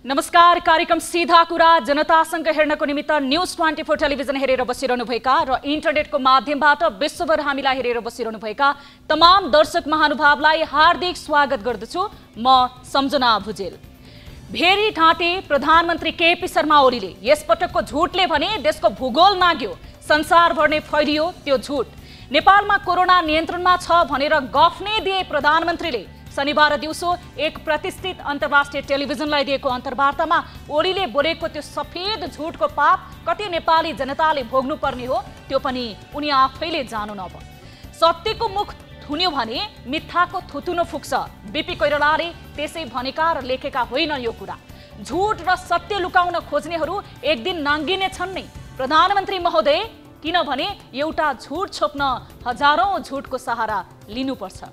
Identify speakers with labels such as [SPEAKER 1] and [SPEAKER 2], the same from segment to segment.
[SPEAKER 1] नमस्कार। कार्यक्रम सीधा कुरा जनतासँग हेर्नको निमित्त न्यूज 24 टेलिभिजन हेरेर बसिरहनुभएका र इन्टरनेटको माध्यमबाट विश्वभर हामीलाई हेरेर बसिरहनुभएका तमाम दर्शक महानुभावलाई हार्दिक स्वागत गर्दछु। म सम्झना भुजेल। भेरी ढाँटे प्रधानमन्त्री केपी शर्मा ओलीले यसपटकको झुटले भने देशको भूगोल नाग्यो, संसारभर नै फैलियो त्यो झुट। नेपालमा कोरोना नियन्त्रणमा छ भनेर गफ नै दिए प्रधानमन्त्रीले शनिबार दिउँसो एक प्रतिष्ठित अन्तर्राष्ट्रिय टेलिभिजनलाई दिएको अन्तर्वार्तामा ओलीले बोलेको त्यो सफेद झुटको पाप कति नेपाली जनताले भोग्नुपर्ने हो त्यो पनि उनी आफैले जानु नभ। सत्यको मुख थुन्यो भने मिथ्याको थुतुनो फुक्छ। बीपी कोइरालाले त्यसै भनेका र लेखेका होइन यो कुरा। झुट र सत्य लुकाउन खोज्नेहरू एक दिन नाङ्गिने छन् नै प्रधानमन्त्री महोदय, किनभने एउटा झुट छोप्न हजारौं झुटको सहारा लिनुपर्छ।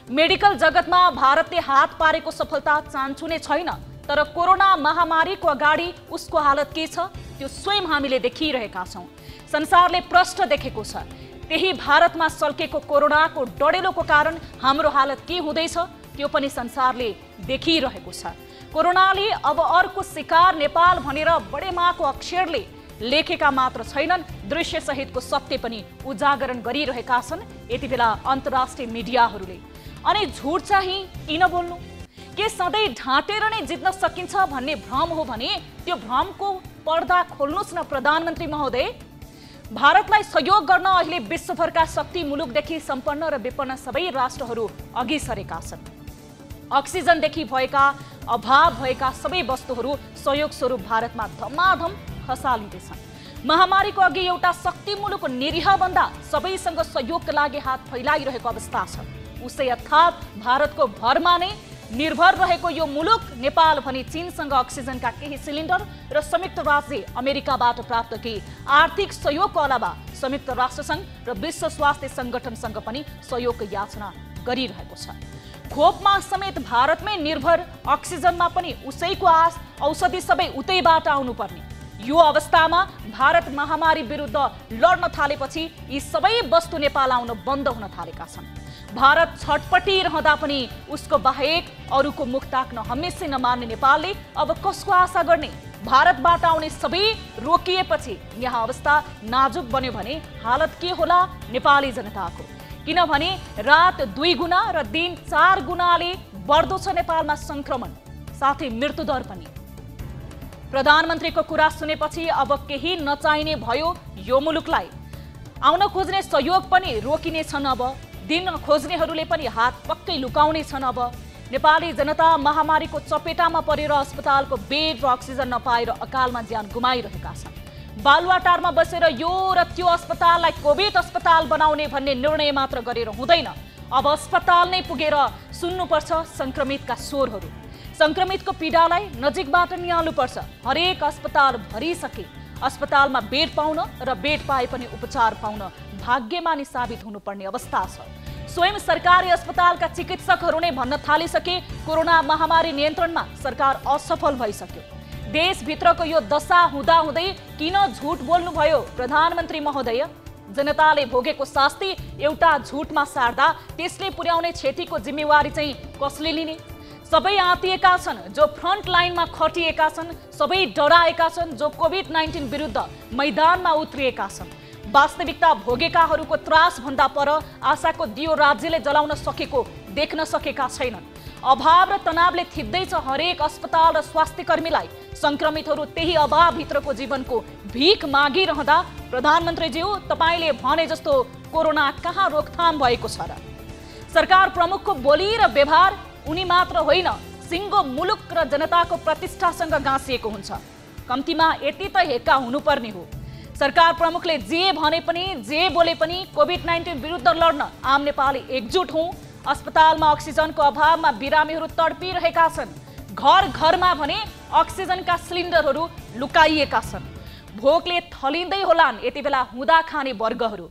[SPEAKER 1] मेडिकल जगतमा भारतले हात पारेको सफलता चान्चुने छैन, तर कोरोना महामारीको अगाडि उसको हालत के छ त्यो स्वयं हामीले देखिरहेका छौं। संसारले प्रष्ट देखेको छ। त्यही भारतमा सल्केको कोरोनाको डडेलोको कारण हाम्रो हालत के हुँदैछ त्यो पनि संसारले देखिरहेको छ। कोरोनाले अब अर्को शिकार नेपाल भनेर बडेमाको अक्षरले लेखेका मात्र छैनन्, दृश्य सहितको सत्य पनि उजागरण गरिरहेका छन् यति बेला अन्तर्राष्ट्रिय मिडियाहरूले। अनि झुट चाहिँ किन बोल्नु? के सधैँ ढाँटेर नै जित्न सकिन्छ भन्ने भ्रम हो भने त्यो भ्रमको पर्दा खोल्नुस् न प्रधानमन्त्री महोदय। भारतलाई सहयोग गर्न अहिले विश्वभरका शक्ति मुलुकदेखि सम्पन्न र विपन्न सबै राष्ट्रहरू अघि सरेका छन्। अक्सिजनदेखि भएका अभाव भएका सबै वस्तुहरू सहयोग स्वरूप भारतमा धमाधम खसालिँदैछन्। महामारीको अघि एउटा शक्ति मुलुक निरीह भन्दा सबैसँग सहयोगका लागि हात फैलाइरहेको अवस्था छ। उसै अर्थात् भारतको भरमा नै निर्भर रहेको यो मुलुक नेपाल भने चीनसँग अक्सिजनका केही सिलिन्डर र संयुक्त राज्य अमेरिकाबाट प्राप्त केही आर्थिक सहयोगको अलावा संयुक्त राष्ट्रसङ्घ र विश्व स्वास्थ्य सङ्गठनसँग पनि सहयोगको याचना गरिरहेको छ। खोपमा समेत भारतमै निर्भर, अक्सिजनमा पनि उसैको आस, औषधि सबै उतैबाट आउनुपर्ने। यो अवस्थामा भारत महामारी विरुद्ध लड्न थालेपछि यी सबै वस्तु नेपाल आउन बन्द हुन थालेका छन्। भारत छटपटिरहँदा पनि उसको बाहेक अरूको मुख ताक्न हमेसै नमान्ने नेपालले अब कसको आशा गर्ने? भारतबाट आउने सबै रोकिएपछि यहाँ अवस्था नाजुक बन्यो भने हालत के होला नेपाली जनताको? किनभने रात 2 गुना र दिन 4 गुनाले बढ्दो छ नेपालमा संक्रमण, साथै मृत्युदर पनि। प्रधानमन्त्रीको कुरा सुनेपछि अब केही नचाहिने भयो यो मुलुकलाई। आउन खोज्ने सहयोग पनि रोकिने छन्। अब दिन खोज्नेहरूले पनि हात पक्कै लुकाउने छन्। अब नेपाली जनता महामारीको चपेटामा परेर अस्पतालको बेड र अक्सिजन नपाएर अकालमा ज्यान गुमाइरहेका छन्। बालुवाटारमा बसेर यो र त्यो अस्पताललाई कोभिड अस्पताल बनाउने भन्ने निर्णय मात्र गरेर हुँदैन। अब अस्पताल नै पुगेर सुन्नुपर्छ संक्रमितका स्वरहरू। संक्रमितको पीडालाई नजिकबाट निहाल्नुपर्छ। हरेक अस्पताल भरिसके अस्पतालमा बेड पाउन र बेड पाए पनि उपचार पाउन भाग्यमानी साबित हुनुपर्ने अवस्था छ। स्वयं सरकारी अस्पतालका चिकित्सकहरू नै भन्न थालिसके कोरोना महामारी नियन्त्रणमा सरकार असफल भइसक्यो। देशभित्रको यो दशा हुँदाहुँदै किन झुट बोल्नुभयो प्रधानमन्त्री महोदय? जनताले भोगेको शास्ति एउटा झुटमा सार्दा त्यसले पुर्याउने क्षतिको जिम्मेवारी चाहिँ कसले लिने? सबै आँतिएका छन्, जो फ्रन्ट लाइनमा खटिएका छन्, सबै डराएका छन्, जो कोभिड-19 विरुद्ध मैदानमा उत्रिएका छन्। वास्तविकता भोगेकाहरूको त्रास भन्दा पर आशाको दियो राज्यले जलाउन सकेको देख्न सकेका छैनन्। अभाव र तनावले थिप्दैछ हरेक अस्पताल र स्वास्थ्य कर्मीलाई। संक्रमितहरू त्यही अभावभित्रको जीवनको भीख मागिरहँदा प्रधानमन्त्रीज्यू तपाईँले भने जस्तो कोरोना कहाँ रोकथाम भएको छ र? सरकार प्रमुखको बोली र व्यवहार उनी मात्र होइन, सिङ्गो मुलुक र जनताको प्रतिष्ठासँग गाँसिएको हुन्छ। कम्तीमा यति त हेक्का हुनुपर्ने हो। सरकार प्रमुखले जे भने पनि जे बोले पनि कोभिड-19 विरुद्ध लड्न आम नेपाली एकजुट हौं। अस्पतालमा अक्सिजनको अभावमा बिरामीहरू तडपिरहेका छन्। घर घरमा भने अक्सिजनका सिलिन्डरहरू लुकाइएका छन्। भोकले थलिँदै होलान् यति बेला हुँदा खाने वर्गहरू।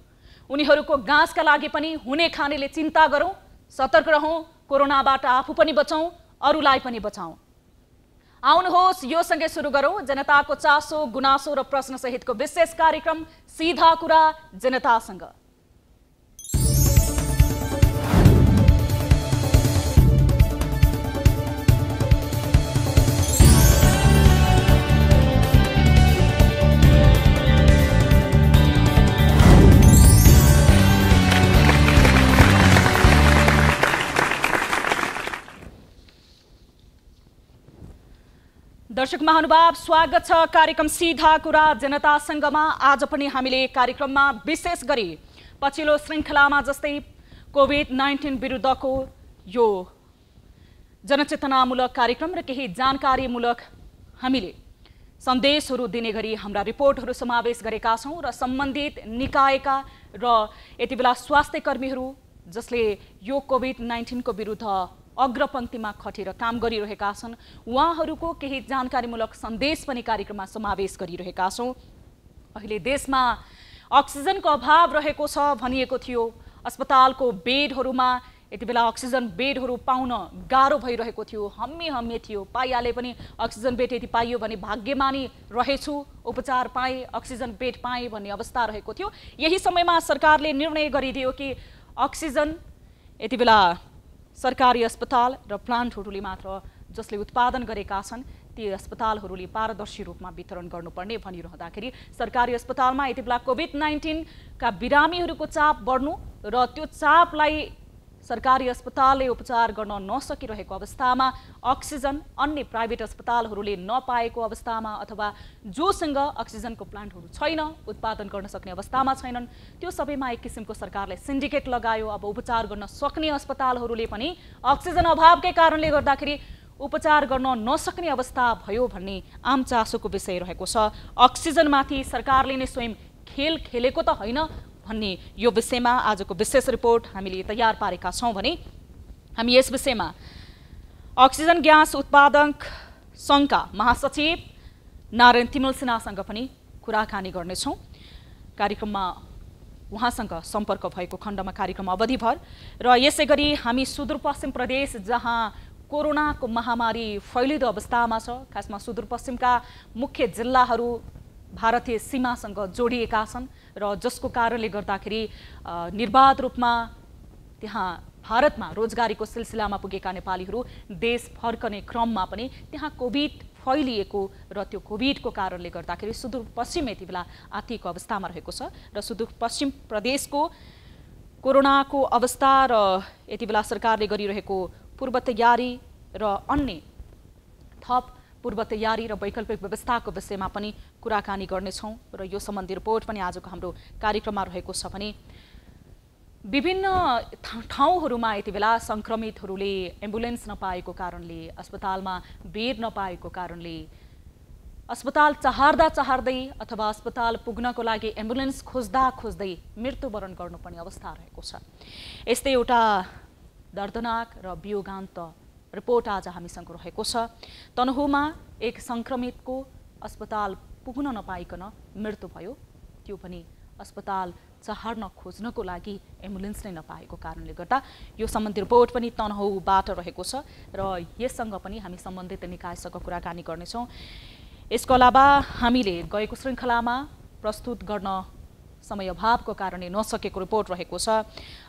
[SPEAKER 1] उनीहरूको गाँसका लागि पनि हुने खानेले चिन्ता गरौँ, सतर्क रहौँ, कोरोनाबाट आफू पनि बचाउँ, अरूलाई पनि बचाउँ। आउनुहोस् यो सँगै सुरु गरौँ जनताको चासो, गुनासो र प्रश्न सहितको विशेष कार्यक्रम सीधा कुरा जनतासँग। दर्शक महानुभाव, स्वागत छ कार्यक्रम सीधा कुरा जनतासँगमा। आज पनि हामीले कार्यक्रममा विशेष गरी पछिल्लो श्रृङ्खलामा जस्तै कोभिड-19 विरुद्धको यो जनचेतनामूलक कार्यक्रम र केही जानकारीमूलक हामीले सन्देशहरू दिने गरी हाम्रा रिपोर्टहरू समावेश गरेका छौं र सम्बन्धित निकायका र यतिबेला स्वास्थ्य कर्मीहरू जसले यो कोभिड-19 को विरुद्ध अग्रपंक्तिमा खटेर काम गरिरहेका छन् उहाँहरूको केही जानकारीमूलक सन्देश पनि कार्यक्रममा समावेश गरिरहेका छौं। अहिले देशमा अक्सिजनको अभाव रहेको छ भनिएको थियो। अस्पतालको बेडहरूमा यतिबेला अक्सिजन बेडहरू पाउन गाह्रो भइरहेको थियो। हम्मे थियो, पाइहाले पनि अक्सिजन बेड यदि पाइयो भने भाग्यमानी रहेछु, उपचार पाए, अक्सिजन बेड पाए भन्ने अवस्था रहेको थियो। यही समयमा सरकारले निर्णय गरिदियो कि अक्सिजन यतिबेला सरकारी अस्पताल र प्लान्टहरूले मात्र जसले उत्पादन गरेका छन् ती अस्पतालहरूले पारदर्शी रूपमा वितरण गर्नुपर्ने भनिरहँदाखेरि सरकारी अस्पतालमा यतिबेला कोभिड-19 का बिरामीहरूको चाप बढ्नु र त्यो चापलाई सरकारी अस्पतालले उपचार गर्न नसकिरहेको अवस्थामा अक्सिजन अन्य प्राइभेट अस्पतालहरूले नपाएको अवस्थामा अथवा जोसँग अक्सिजनको प्लान्टहरू छैन, उत्पादन गर्न सक्ने अवस्थामा छैनन्, त्यो सबैमा एक किसिमको सरकारले सिन्डिकेट लगायो। अब उपचार गर्न सक्ने अस्पतालहरूले पनि अक्सिजन अभावकै कारणले गर्दाखेरि उपचार गर्न नसक्ने अवस्था भयो भन्ने आम चासोको विषय रहेको छ। अक्सिजनमाथि सरकारले नै स्वयं खेल खेलेको त होइन भन्ने यो विषयमा आजको विशेष रिपोर्ट हामीले तयार पारेका छौं भने हामी यस विषयमा अक्सिजन ग्यास उत्पादक संघका महासचिव नारायण तिमल सिन्हासँग पनि कुराकानी गर्नेछौं। कार्यक्रममा उहाँसँग सम्पर्क भएको खण्डमा कार्यक्रम अवधिभर र यसैगरी हामी सुदूरपश्चिम प्रदेश जहाँ कोरोनाको महामारी फैलिदो अवस्थामा छ, खासमा सुदूरपश्चिमका मुख्य जिल्लाहरू भारतीय सीमासँग जोडिएका छन् र जसको कारणले गर्दाखेरि निर्बाध रूपमा त्यहाँ भारतमा रोजगारीको सिलसिलामा पुगेका नेपालीहरू देश फर्कने क्रममा पनि त्यहाँ कोभिड फैलिएको र त्यो कोभिडको कारणले गर्दाखेरि सुदूरपश्चिम यतिबेला आर्थिक अवस्थामा रहेको छ र सुदूरपश्चिम प्रदेशको कोरोनाको अवस्था र यतिबेला सरकारले गरिरहेको पूर्व तयारी र अन्य थप पूर्व तयारी र वैकल्पिक व्यवस्थाको विषयमा पनि कुराकानी गर्नेछौं र यो सम्बन्धी रिपोर्ट पनि आजको हाम्रो कार्यक्रममा रहेको छ भने विभिन्न ठाउँहरूमा यतिबेला संक्रमितहरूले एम्बुलेन्स नपाएको कारणले, अस्पतालमा बेड नपाएको कारणले, अस्पताल चाहर्दै अथवा अस्पताल पुग्नको लागि एम्बुलेन्स खोज्दै मृत्युवरण गर्नुपर्ने अवस्था रहेको छ। यस्तै एउटा दर्दनाक र वियोगान्त रिपोर्ट आज हामीसँग रहेको छ। तनहुमा एक संक्रमितको अस्पताल पुग्न नपाइकन मृत्यु भयो, त्यो पनि अस्पताल चाहर्न खोज्नको लागि एम्बुलेन्स नै नपाएको कारणले गर्दा। यो सम्बन्धी रिपोर्ट पनि तनहुबाट रहेको छ र यससँग पनि हामी सम्बन्धित निकायसँग कुराकानी गर्नेछौं। यसको अलावा हामीले गएको श्रृङ्खलामा प्रस्तुत गर्न समय अभावको कारणले नसकेको रिपोर्ट रहेको छ।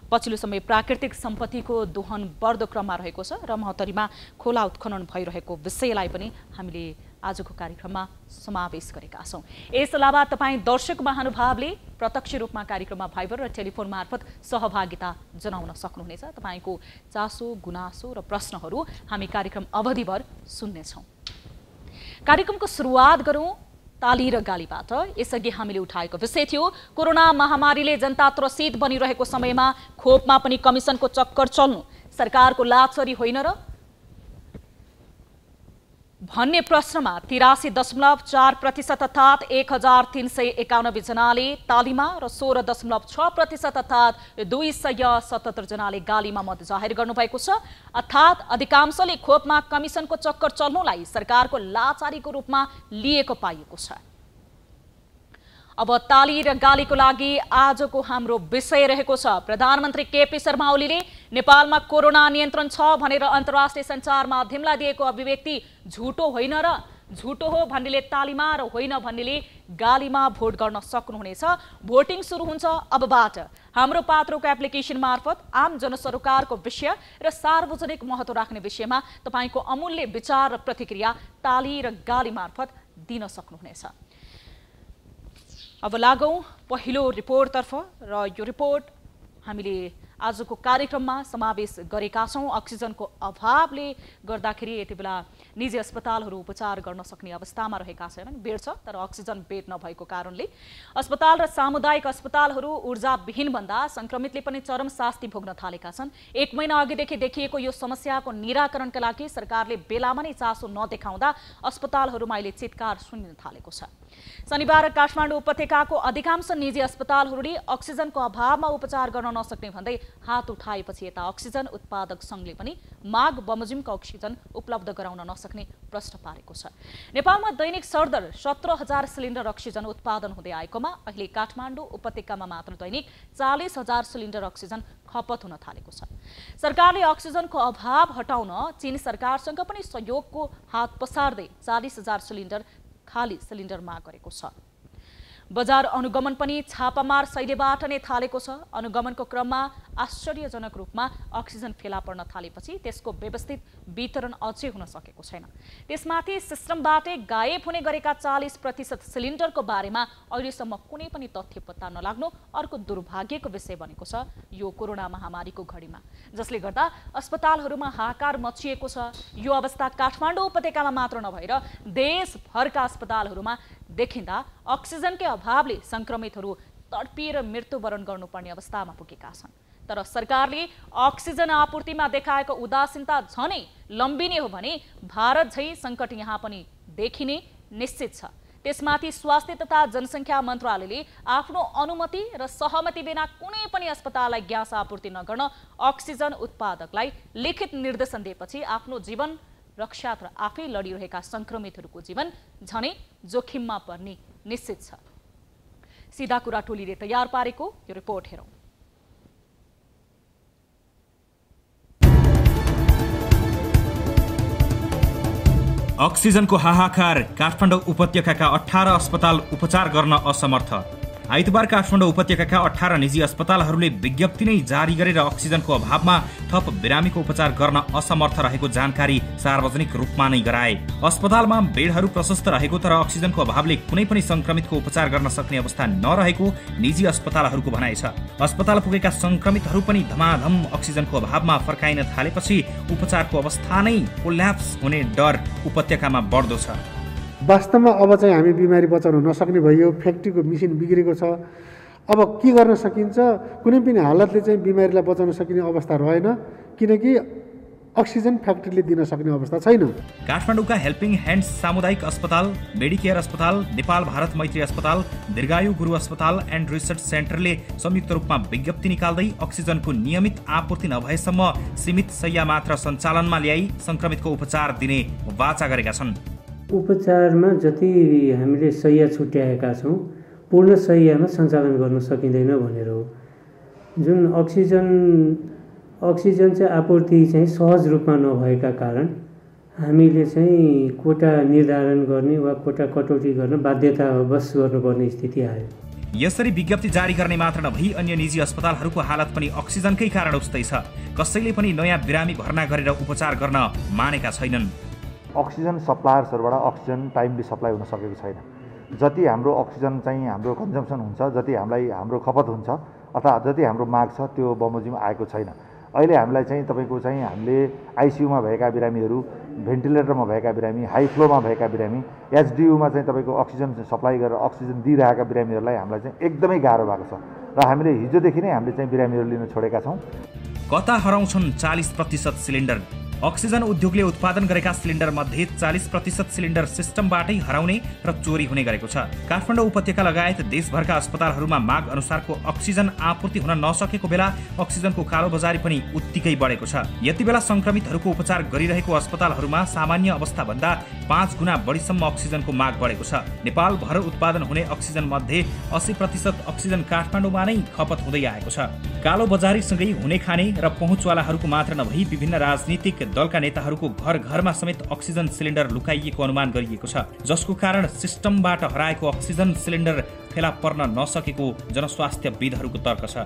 [SPEAKER 1] पछिल्लो समय प्राकृतिक सम्पत्तिको दोहन बढ्दो क्रममा रहेको छ र महोत्तरीमा खोला उत्खनन भइरहेको विषयलाई पनि हामीले आजको कार्यक्रममा समावेश गरेका छौं। यस अलावा तपाईं दर्शक महानुभावले प्रत्यक्ष रूपमा कार्यक्रममा भाइबर र टेलिफोन मार्फत सहभागिता जनाउन सक्नुहुनेछ। तपाईको चासो, गुनासो र प्रश्नहरू हामी कार्यक्रम अवधिभर सुन्नेछौं। कार्यक्रमको सुरुवात गरौं ताली र गालीबाट। यसअघि हामीले उठाएको विषय थियो कोरोना महामारीले जनता त्रसित बनिरहेको समयमा खोपमा पनि कमिसनको चक्कर चल्नु सरकारको लाछरी होइन र भन्ने प्रश्नमा 83.4% अर्थात् 1391 जनाले तालीमा र 16.6% अर्थात् 277 जनाले गालीमा मत जाहेर गर्नुभएको छ। अर्थात् अधिकांशले खोपमा कमिसनको चक्कर चल्नुलाई सरकारको लाचारीको रूपमा लिएको पाइएको छ। अब ताली र गालीको लागि आजको हाम्रो विषय रहेको छ प्रधानमन्त्री केपी शर्मा ओलीले नेपालमा कोरोना नियन्त्रण छ भनेर अन्तर्राष्ट्रिय सञ्चार माध्यमलाई दिएको अभिव्यक्ति झुटो होइन र झुटो हो भन्नेले तालीमा र होइन भन्नेले गालीमा भोट गर्न सक्नुहुनेछ। भोटिङ सुरु हुन्छ अबबाट। हाम्रो पात्रोको एप्लिकेसन मार्फत आम जनसरोकारको विषय र सार्वजनिक महत्त्व राख्ने विषयमा तपाईको अमूल्य विचार र प्रतिक्रिया ताली र गाली मार्फत दिन सक्नुहुनेछ। अब लागौं पहिलो रिपोर्टतर्फ र यो रिपोर्ट हामीले आजको कार्यक्रममा समावेश गरेका छौँ। अक्सिजनको अभावले गर्दाखेरि यति बेला निजी अस्पतालहरू उपचार गर्न सक्ने अवस्थामा रहेका छैनन्। बेड छ तर अक्सिजन बेड नभएको कारणले अस्पताल र सामुदायिक अस्पतालहरू ऊर्जाविहीन भन्दा संक्रमितले पनि चरम शास्ति भोग्न थालेका छन्। 1 महिना अघिदेखि देखिएको यो समस्याको निराकरणका लागि सरकारले बेलामा नै चासो नदेखाउँदा अस्पतालहरूमा अहिले चितकार सुनिन थालेको छ। शनिबार काठमाडौँ उपत्यकाको अधिकांश निजी अस्पतालहरूले अक्सिजनको अभावमा उपचार गर्न नसक्ने भन्दै हात उठाएपछि यता अक्सिजन उत्पादक संघले पनि माग बमोजिमको अक्सिजन उपलब्ध गराउन नसक्ने प्रश्न पारेको छ। नेपालमा दैनिक सरदर 17,000 सिलिन्डर अक्सिजन उत्पादन हुँदै आएकोमा अहिले काठमाडौँ उपत्यकामा मात्र दैनिक 40,000 सिलिन्डर अक्सिजन खपत हुन थालेको छ। सरकारले अक्सिजनको अभाव हटाउन चीन सरकारसँग पनि सहयोगको हात पसार्दै 40,000 सिलिन्डर खाली सिलिन्डर माग गरेको छ। बजार अनुगमन पनि छापामार शैलीबाट नै थालेको छ। अनुगमनको क्रममा आश्चर्यजनक रूपमा अक्सिजन फेला पर्न थालेपछि त्यसको व्यवस्थित वितरण अझै हुन सकेको छैन। त्यसमाथि सिस्टमबाटै गायब हुने गरेका 40% सिलिन्डरको बारेमा अहिलेसम्म कुनै पनि तथ्य पत्ता नलाग्नु अर्को दुर्भाग्यको विषय बनेको छ यो कोरोना महामारीको घडीमा, जसले गर्दा अस्पतालहरूमा हाहाकार मचिएको छ। यो अवस्था काठमाडौँ उपत्यकामा मात्र नभएर देशभरका अस्पतालहरूमा देखिँदा अक्सिजनकै अभावले संक्रमितहरू तडपिएर मृत्युवरण गर्नुपर्ने अवस्थामा पुगेका छन्। तर सरकारले अक्सिजन आपूर्तिमा देखाएको उदासीनता झनै लम्बिने हो भने भारत झै सङ्कट यहाँ पनि देखिने निश्चित छ। त्यसमाथि स्वास्थ्य तथा जनसङ्ख्या मन्त्रालयले आफ्नो अनुमति र सहमति बिना कुनै पनि अस्पताललाई ग्यास आपूर्ति नगर्न अक्सिजन उत्पादकलाई लिखित निर्देशन दिएपछि आफ्नो जीवन रक्षात्र आफै लडिरहेका संक्रमितहरूको जीवन झनै जोखिममा पर्ने निश्चित छ। सीधा कुरा टोलीले तयार पारेको यो रिपोर्ट हेरौँ।
[SPEAKER 2] अक्सिजनको हाहाकार, काठमाडौँ उपत्यकाका 18 अस्पताल उपचार गर्न असमर्थ। आइतबार काठमाडौँ उपत्यकाका 18 निजी अस्पतालहरूले विज्ञप्ति नै जारी गरेर अक्सिजनको अभावमा थप बिरामीको उपचार गर्न असमर्थ रहेको जानकारी सार्वजनिक रूपमा नै गराए। अस्पतालमा बेडहरू प्रशस्त रहेको तर अक्सिजनको अभावले कुनै पनि संक्रमितको उपचार गर्न सक्ने अवस्था नरहेको निजी अस्पतालहरूको भनाइ छ। अस्पताल पुगेका संक्रमितहरू पनि धमाधम अक्सिजनको अभावमा फर्काइन थालेपछि उपचारको अवस्था नै कोल्याप्स हुने डर उपत्यकामा बढ्दो छ।
[SPEAKER 3] वास्तवमा अब चाहिँ हामी बिमारी बचाउन नसक्ने भइयो। फ्याक्ट्रीको मिसिन बिग्रेको छ। अब के गर्न सकिन्छ? कुनै पनि हालतले चाहिँ बिमारीलाई बचाउन सकिने अवस्था रहेन, किनकि अक्सिजन फ्याक्ट्रीले दिन सक्ने अवस्था छैन।
[SPEAKER 2] काठमाडौँका हेल्पिङ ह्यान्ड्स सामुदायिक अस्पताल, मेडिकेयर अस्पताल, नेपाल भारत मैत्री अस्पताल, दीर्घायु गुरु अस्पताल एन्ड रिसर्च सेन्टरले संयुक्त रूपमा विज्ञप्ति निकाल्दै अक्सिजनको नियमित आपूर्ति नभएसम्म सीमित शैय्या मात्र सञ्चालनमा ल्याई संक्रमितको उपचार दिने वाचा गरेका छन्।
[SPEAKER 4] उपचारमा जति हामीले शैय्या छुट्याएका छौँ पूर्ण शैय्यामा सञ्चालन गर्न सकिँदैन भनेर हो। जुन अक्सिजन चाहिँ आपूर्ति चाहिँ सहज रूपमा नभएका कारण हामीले चाहिँ कोटा निर्धारण गर्ने वा कोटा कटौती गर्न बाध्यतावश गर्नुपर्ने स्थिति आयो।
[SPEAKER 2] यसरी विज्ञप्ति जारी गर्ने मात्र नभई अन्य निजी अस्पतालहरूको हालत पनि अक्सिजनकै कारण उस्तै छ। कसैले पनि नयाँ बिरामी भर्ना गरेर उपचार गर्न मानेका छैनन्।
[SPEAKER 5] अक्सिजन सप्लायर्सहरूबाट अक्सिजन टाइमली सप्लाई हुन सकेको छैन। जति हाम्रो अक्सिजन चाहिँ हाम्रो कन्जम्सन हुन्छ, जति हामीलाई हाम्रो खपत हुन्छ अथवा जति हाम्रो माग छ त्यो बमोजिम आएको छैन। अहिले हामीलाई चाहिँ तपाईँको चाहिँ हामीले आइसियुमा भएका बिरामीहरू, भेन्टिलेटरमा भएका बिरामी, हाई फ्लोमा भएका बिरामी, एचडियुमा चाहिँ तपाईँको अक्सिजन सप्लाई गरेर अक्सिजन दिइरहेका बिरामीहरूलाई हामीलाई चाहिँ एकदमै गाह्रो भएको छ र हामीले हिजोदेखि नै हामीले चाहिँ बिरामीहरू लिन छोडेका छौँ।
[SPEAKER 2] कता हराउँछन् 40% सिलिन्डर? अक्सिजन उद्योगले उत्पादन गरेका सिलिन्डर मध्ये 40% सिलिन्डर सिस्टमबाटै हराउने र चोरी हुने गरेको छ। काठमाडौँ उपत्यका लगायत देशभरका अस्पतालहरूमा माग अनुसारको अक्सिजन आपूर्ति हुन नसकेको बेला अक्सिजनको कालोबजारी पनि उत्तिकै बढेको छ। यति बेला संक्रमितहरूको उपचार गरिरहेको अस्पतालहरूमा सामान्य अवस्था भन्दा 5 गुणा बढीसम्म अक्सिजनको माग बढेको छ। नेपालभर उत्पादन हुने अक्सिजन मध्ये 80% अक्सिजन काठमाडौँमा नै खपत हुँदै आएको छ। कालोबजारीसँगै हुने खाने र पहुँचवालाहरूको मात्र नभई विभिन्न राजनीतिक दलका नेताहरूको घर घरमा समेत अक्सिजन सिलिन्डर लुकाइएको अनुमान गरिएको छ, जसको कारण सिस्टमबाट हराएको अक्सिजन सिलिन्डर फेला पर्न नसकेको जनस्वास्थ्यविदहरूको तर्क छ।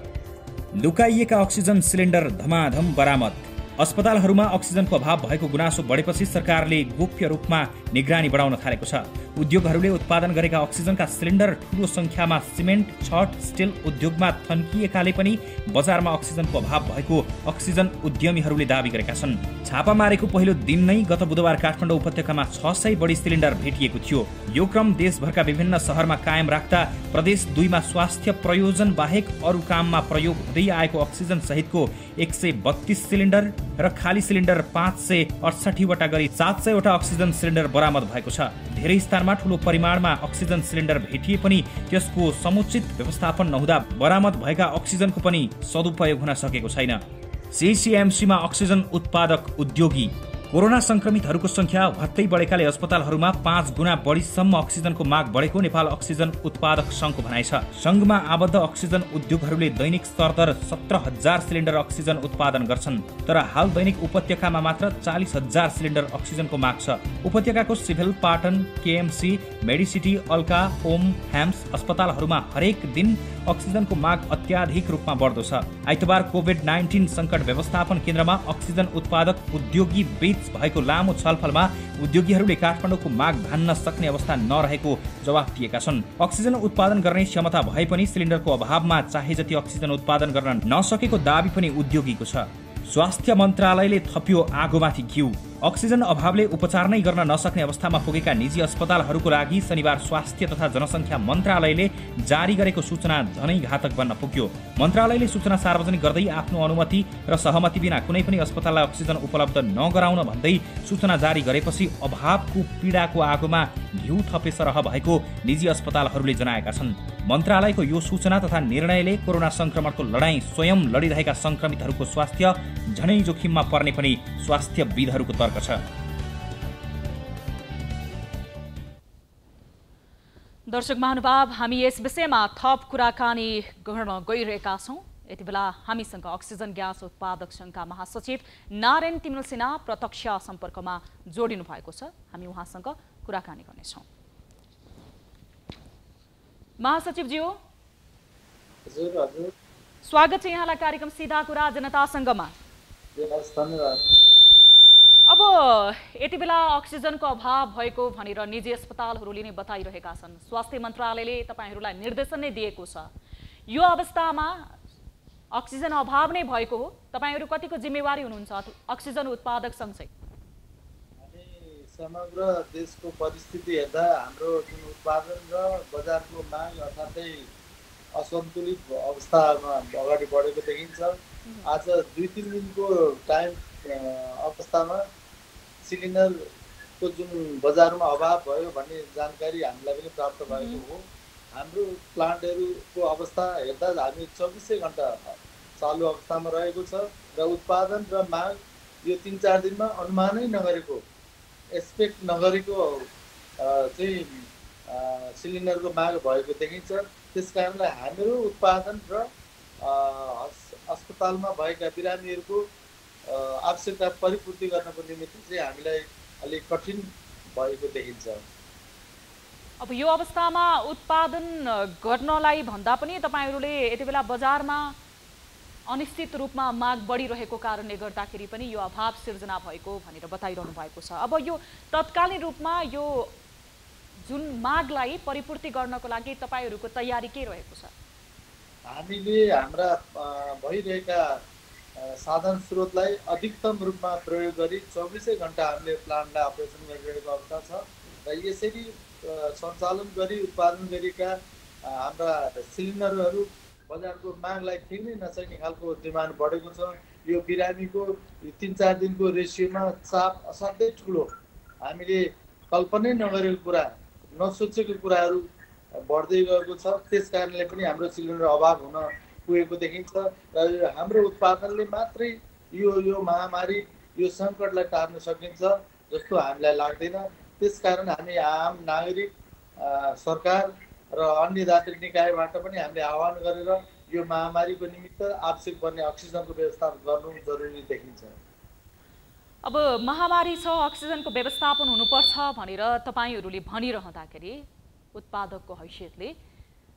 [SPEAKER 2] लुकाइएका अक्सिजन सिलिन्डर धमाधम बरामद। अस्पतालहरूमा अक्सिजनको अभाव भएको गुनासो बढेपछि सरकारले गोप्य रूपमा निगरानी बढाउन थालेको छ। उद्योगहरूले उत्पादन गरेका अक्सिजनका सिलिन्डर ठूलो संख्यामा सिमेन्ट, छट, स्टिल उद्योगमा थन्किएकाले पनि बजारमा अक्सिजनको अभाव भएको अक्सिजन उद्यमीहरूले दावी गरेका छन्। छापा मारेको पहिलो दिन नै गत बुधबार काठमाडौँ उपत्यकामा 600 बढी सिलिन्डर भेटिएको थियो। यो क्रम देशभरका विभिन्न शहरमा कायम राख्दा प्रदेश 2 मा स्वास्थ्य प्रयोजन बाहेक अरू काममा प्रयोग हुँदै आएको अक्सिजन सहितको 132 सिलिन्डर र खाली सिलिन्डर 568 वटा गरी 700 वटा अक्सिजन सिलिन्डर बरामद भएको छ। धेरै स्थानमा ठूलो परिमाणमा अक्सिजन सिलिन्डर भेटिए पनि त्यसको समुचित व्यवस्थापन नहुँदा बरामद भएका अक्सिजनको पनि सदुपयोग हुन सकेको छैन। सीसीएमसीमा अक्सिजन उत्पादक उद्योगी कोरोना संक्रमितहरूको संख्या भत्तै बढेकाले अस्पतालहरूमा 5 गुणा बढीसम्म अक्सिजनको माग बढेको नेपाल अक्सिजन उत्पादक संघको भनाइ छ। संघमा आबद्ध अक्सिजन उद्योगहरूले दैनिक स्तरदर 17,000 सिलिन्डर अक्सिजन उत्पादन गर्छन्, तर हाल दैनिक उपत्यकामा मात्र 40,000 सिलिन्डर अक्सिजनको माग छ। उपत्यकाको सिभिल, पाटन, केएमसी, मेडिसिटी, अल्का, ओम, ह्याम्स अस्पतालहरूमा हरेक दिन अक्सिजनको माग अत्याधिक रूपमा बढ्दो छ। आइतबार कोभिड-19 संकट व्यवस्थापन केन्द्रमा अक्सिजन उत्पादक उद्योगी बीच भएको लामो छलफलमा उद्योगीहरूले काठमाडौँको माग भान्न सक्ने अवस्था नरहेको जवाफ दिएका छन्। अक्सिजन उत्पादन गर्ने क्षमता भए पनि सिलिन्डरको अभावमा चाहे जति अक्सिजन उत्पादन गर्न नसकेको दावी पनि उद्योगीको छ। स्वास्थ्य मन्त्रालयले थप्यो आगोमाथि घिउ। अक्सिजन अभावले उपचार नै गर्न नसक्ने अवस्थामा पुगेका निजी अस्पतालहरूको लागि शनिबार स्वास्थ्य तथा जनसङ्ख्या मन्त्रालयले जारी गरेको सूचना झनै घातक बन्न पुग्यो। मन्त्रालयले सूचना सार्वजनिक गर्दै आफ्नो अनुमति र सहमति बिना कुनै पनि अस्पताललाई अक्सिजन उपलब्ध नगराउन भन्दै सूचना जारी गरेपछि अभावको पीडाको आगोमा घिउ थपे सरह भएको निजी अस्पतालहरूले जनाएका छन्। मन्त्रालयको यो सूचना तथा निर्णयले कोरोना संक्रमणको लडाईँ स्वयं लडिरहेका संक्रमितहरूको स्वास्थ्य झनै जोखिममा पर्ने पनि स्वास्थ्यविदहरूको तर्क छ।
[SPEAKER 1] दर्शक महानुभाव, हामी यस विषयमा थप कुराकानी गर्न गइरहेका छौँ। यति बेला हामीसँग अक्सिजन ग्यास उत्पादक संघका महासचिव नारायण तिमल सिन्हा प्रत्यक्ष सम्पर्कमा जोडिनु भएको छ। हामी उहाँसँग कुराकानी गर्नेछौँ। महासचिवज्यू, स्वागत छ यहाँलाई कार्यक्रम सीधा कुरा जनतासँगमा। अब यति बेला अक्सिजनको अभाव भएको भनेर निजी अस्पतालहरूले नै बताइरहेका छन्। स्वास्थ्य मन्त्रालयले तपाईहरूलाई निर्देशन नै दिएको छ। यो अवस्थामा अक्सिजन अभाव नै भएको हो, तपाईहरू कतिको जिम्मेवारी हुनुहुन्छ अक्सिजन उत्पादक संघ चाहिँ?
[SPEAKER 6] हामी समग्र देशको परिस्थिति हेर्दा हाम्रो जुन उत्पादन र बजारको माग अर्थातै असन्तुलित अवस्थामा अगाडि बढेको देखिन्छ। आज 2-3 दिनको टाइम अवस्थामा सिलिन्डरको जुन बजारमा अभाव भयो भन्ने जानकारी हामीलाई पनि प्राप्त भएको हो। हाम्रो प्लान्टहरूको अवस्था हेर्दा हामी 24 घण्टा चालु अवस्थामा रहेको छ र उत्पादन र माग यो 3-4 दिनमा अनुमानै नगरेको, एक्सपेक्ट नगरेको चाहिँ सिलिन्डरको माग भएको देखिन्छ। त्यसकारणले हाम्रो उत्पादन र अस्पतालमा भएका बिरामीहरूको आवश्यकता परिपूर्ति गर्नको निमित्त चाहिँ हामीलाई अलिक कठिन भएको देखिन्छ।
[SPEAKER 1] अब यो अवस्थामा उत्पादन गर्नलाई भन्दा पनि तपाईहरूले यति बेला बजारमा अनिश्चित रूपमा माग बढिरहेको कारणले गर्दाखेरि पनि यो अभाव सिर्जना भएको भनेर बताइरहनु भएको छ। अब यो तत्कालीन रूपमा यो जुन मागलाई परिपूर्ति गर्नको लागि तपाईहरूको तयारी के रहेको छ?
[SPEAKER 6] हामीले हाम्रा भइरहेका साधन स्रोतलाई अधिकतम रूपमा प्रयोग गरी 24 घण्टा हामीले प्लान्टलाई अपरेसन गरिरहेको अवस्था छ र यसरी सञ्चालन गरी उत्पादन गरेका हाम्रा सिलिन्डरहरू बजारको मागलाई ठेक्नै नसक्ने खालको डिमान्ड बढेको छ। यो बिरामीको 3-4 दिनको रेसियोमा चाप असाध्यै ठुलो, हामीले कल्पनै नगरेको कुरा, नसोचेको कुराहरू बढ्दै गएको छ। त्यस कारणले पनि हाम्रो सिलिन्डर अभाव हुन पुगेको देखिन्छ र हाम्रो उत्पादनले मात्रै यो महामारी, यो सङ्कटलाई टार्न सकिन्छ जस्तो हामीलाई लाग्दैन। त्यसकारण हामी आम नागरिक, सरकार र अन्य दात्री निकायबाट पनि हामीले आह्वान गरेर यो महामारीको निमित्त आवश्यक पर्ने अक्सिजनको व्यवस्थापन गर्नु जरुरी देखिन्छ।
[SPEAKER 1] अब महामारी छ, अक्सिजनको व्यवस्थापन हुनुपर्छ भनेर तपाईहरूले भनिरहँदाखेरि उत्पादकको हैसियतले,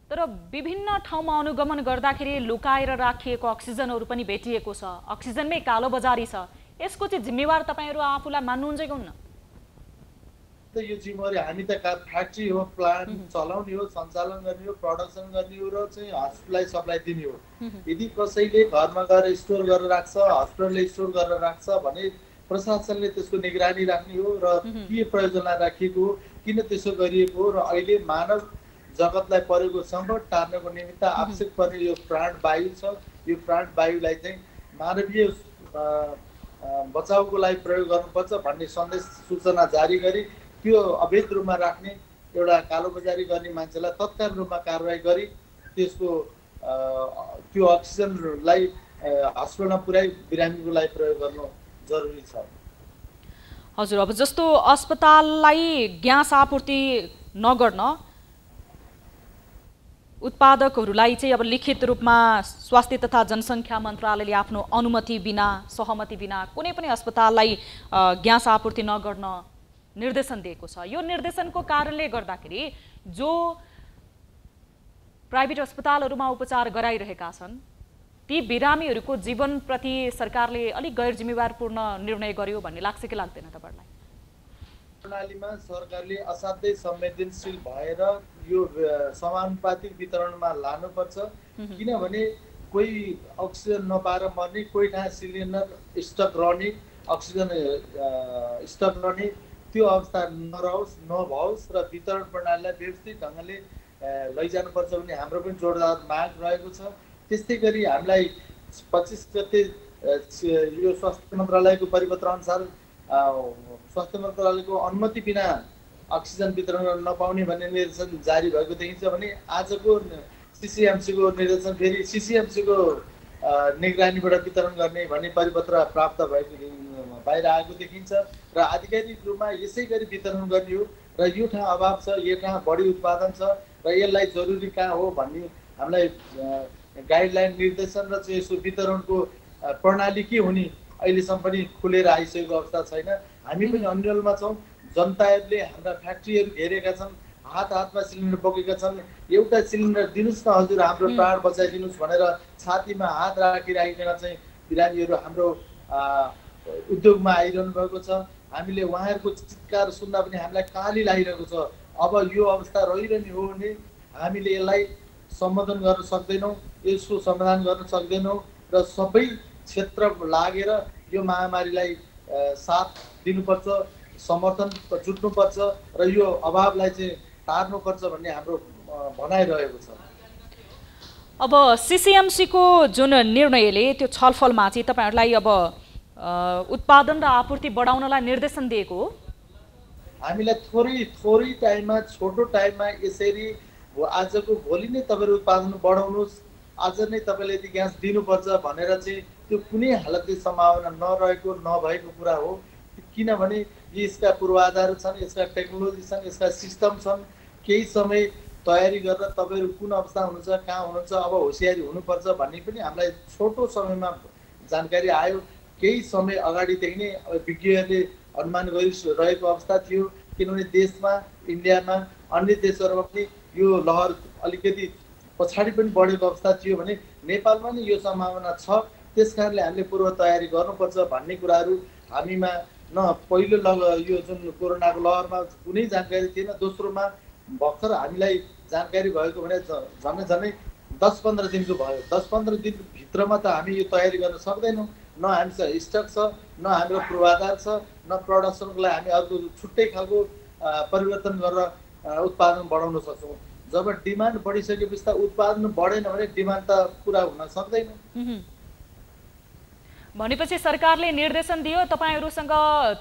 [SPEAKER 1] तर विभिन्न ठाउँमा अनुगमन गर्दाखेरि लुकाएर राखिएको अक्सिजनहरू पनि भेटिएको छ, अक्सिजनमै कालोबजारी छ। यसको चाहिँ जिम्मेवार तपाईहरू आफूलाई मान्नुहुन्छ कि हुन्न?
[SPEAKER 6] त यो जिम्मेवारी हामी त फ्याक्ट्री हो, प्लान्ट चलाउने हो, सञ्चालन गर्ने हो, प्रडक्सन गर्ने हो र चाहिँ हस्पिटललाई सप्लाई दिने हो। यदि कसैले घरमा गएर स्टोर गरेर राख्छ, हस्पिटलले स्टोर गरेर राख्छ भने प्रशासनले त्यसको निगरानी राख्ने हो र के प्रयोजनलाई राखिएको हो, किन त्यसो गरिएको हो र अहिले मानव जगतलाई परेको सङ्कट टार्नको निमित्त आवश्यक पर्ने यो प्राणवायु छ, यो प्राणवायुलाई चाहिँ मानवीय बचाउको लागि प्रयोग गर्नुपर्छ भन्ने सन्देश सूचना जारी गरी त्यो अवैध रूपमा राख्ने एउटा कालोबजारी गर्ने मान्छेलाई तत्काल रूपमा कारवाही गरी त्यसको त्यो अक्सिजनलाई हस्पिटलमा पुर्याई बिरामीको लागि प्रयोग गर्नु जरुरी छ।
[SPEAKER 1] हजुर, अब जस्तो अस्पताललाई ग्यास आपूर्ति नगर्न उत्पादकहरूलाई चाहिँ अब लिखित रूपमा स्वास्थ्य तथा जनसङ्ख्या मन्त्रालयले आफ्नो अनुमति बिना, सहमति बिना कुनै पनि अस्पताललाई ग्यास आपूर्ति नगर्न निर्देशन दिएको छ। यो निर्देशनको कारणले गर्दाखेरि जो प्राइभेट अस्पतालहरूमा उपचार गराइरहेका छन् ती बिरामीहरूको जीवनप्रति सरकारले अलिक गैर जिम्मेवारपूर्ण निर्णय गर्यो भन्ने लाग्छ कि लाग्दैन तपाईँहरूलाई?
[SPEAKER 6] प्रणालीमा सरकारले असाध्यै संवेदनशील भएर यो समानुपातिक वितरणमा लानुपर्छ। किनभने कोही अक्सिजन नपाएर मर्ने, कोही ठाउँ सिलिन्डर स्टक रहने, अक्सिजन स्टक रहने त्यो अवस्था नभओस् र वितरण प्रणालीलाई व्यवस्थित ढङ्गले लैजानुपर्छ भन्ने हाम्रो पनि जोडदार माग रहेको छ। त्यस्तै गरी हामीलाई 25 गते यो स्वास्थ्य मन्त्रालयको परिपत्र अनुसार स्वास्थ्य मन्त्रालयको अनुमति बिना अक्सिजन वितरण गर्न नपाउने भन्ने निर्देशन जारी भएको देखिन्छ भने आजको सिसिएमसीको निर्देशन फेरि सिसिएमसीको निगरानीबाट वितरण गर्ने भन्ने परिपत्र प्राप्त भएको बाहिर आएको देखिन्छ र आधिकारिक रूपमा यसै गरी वितरण गर्ने हो र यो ठाउँ अभाव छ, यो ठाउँ बढी उत्पादन छ र यसलाई जरुरी कहाँ हो भन्ने हामीलाई गाइडलाइन निर्देशन र चाहिँ यसो वितरणको प्रणाली के हुने अहिलेसम्म पनि खुलेर आइसकेको अवस्था छैन। हामी पनि अन्यलमा छौँ। जनताहरूले हाम्रा फ्याक्ट्रीहरू घेरेका छन्, हातमा सिलिन्डर बोकेका छन्। एउटा सिलिन्डर दिनुहोस् न हजुर, हाम्रो प्राण बचाइदिनुहोस् भनेर छातीमा हात राखिराखिकन चाहिँ बिरामीहरू हाम्रो उद्योगमा आइरहनु भएको छ। हामीले उहाँहरूको चित्कार सुन्दा पनि हामीलाई काली लागिरहेको छ। अब यो अवस्था रहिरहने हो भने हामीले यसलाई सम्बोधन गर्न सक्दैनौँ, यसको समाधान गर्न सक्दैनौँ र सबै क्षेत्र लागेर यो महामारीलाई साथ दिनुपर्छ, समर्थन जुट्नुपर्छ र यो अभावलाई चाहिँ टार्नुपर्छ भन्ने हाम्रो भनाइरहेको छ।
[SPEAKER 1] अब सिसिएमसीको जुन निर्णयले त्यो छलफलमा चाहिँ तपाईँहरूलाई अब उत्पादन र आपूर्ति बढाउनलाई निर्देशन दिएको हो?
[SPEAKER 6] हामीलाई थोरै टाइममा, छोटो टाइममा यसरी आजको भोलि नै तपाईँहरू उत्पादन बढाउनुहोस्, आज नै तपाईँले यति ग्यास दिनुपर्छ भनेर चाहिँ त्यो कुनै हालतले सम्भावना नभएको कुरा हो। किनभने यसका पूर्वाधार छन्, यसका टेक्नोलोजी छन्, यसका सिस्टम छन्। केही समय तयारी गरेर तपाईँहरू कुन अवस्था हुनुहुन्छ, कहाँ हुनुहुन्छ, अब होसियारी हुनुपर्छ भन्ने पनि हामीलाई छोटो समयमा जानकारी आयो। केही समय अगाडिदेखि नै विज्ञहरूले अनुमान गरिरहेको अवस्था थियो। किनभने देशमा, इन्डियामा, अन्य देशहरूमा पनि यो लहर अलिकति पछाडि पनि बढेको अवस्था थियो भने नेपालमा नि यो सम्भावना छ। त्यस कारणले हामीले पूर्व तयारी गर्नुपर्छ भन्ने कुराहरू हामीमा न पहिलो यो जुन कोरोनाको लहरमा कुनै जानकारी थिएन। दोस्रोमा भर्खर हामीलाई जानकारी भएको भने झन्डै 10-15 दिनको भयो। 10-15 दिनभित्रमा त हामी यो तयारी गर्न सक्दैनौँ। न हामीसँग स्टक छ, न हाम्रो पूर्वाधार छ, न प्रडक्सनको लागि हामी अर्को छुट्टै खालको परिवर्तन गरेर उत्पादन बढाउन सक्छौँ। जब डिमान्ड बढिसकेपछि त उत्पादन बढेन भने डिमान्ड त पुरा हुन सक्दैन।
[SPEAKER 1] भनेपछि सरकारले निर्देशन दियो, तपाईँहरूसँग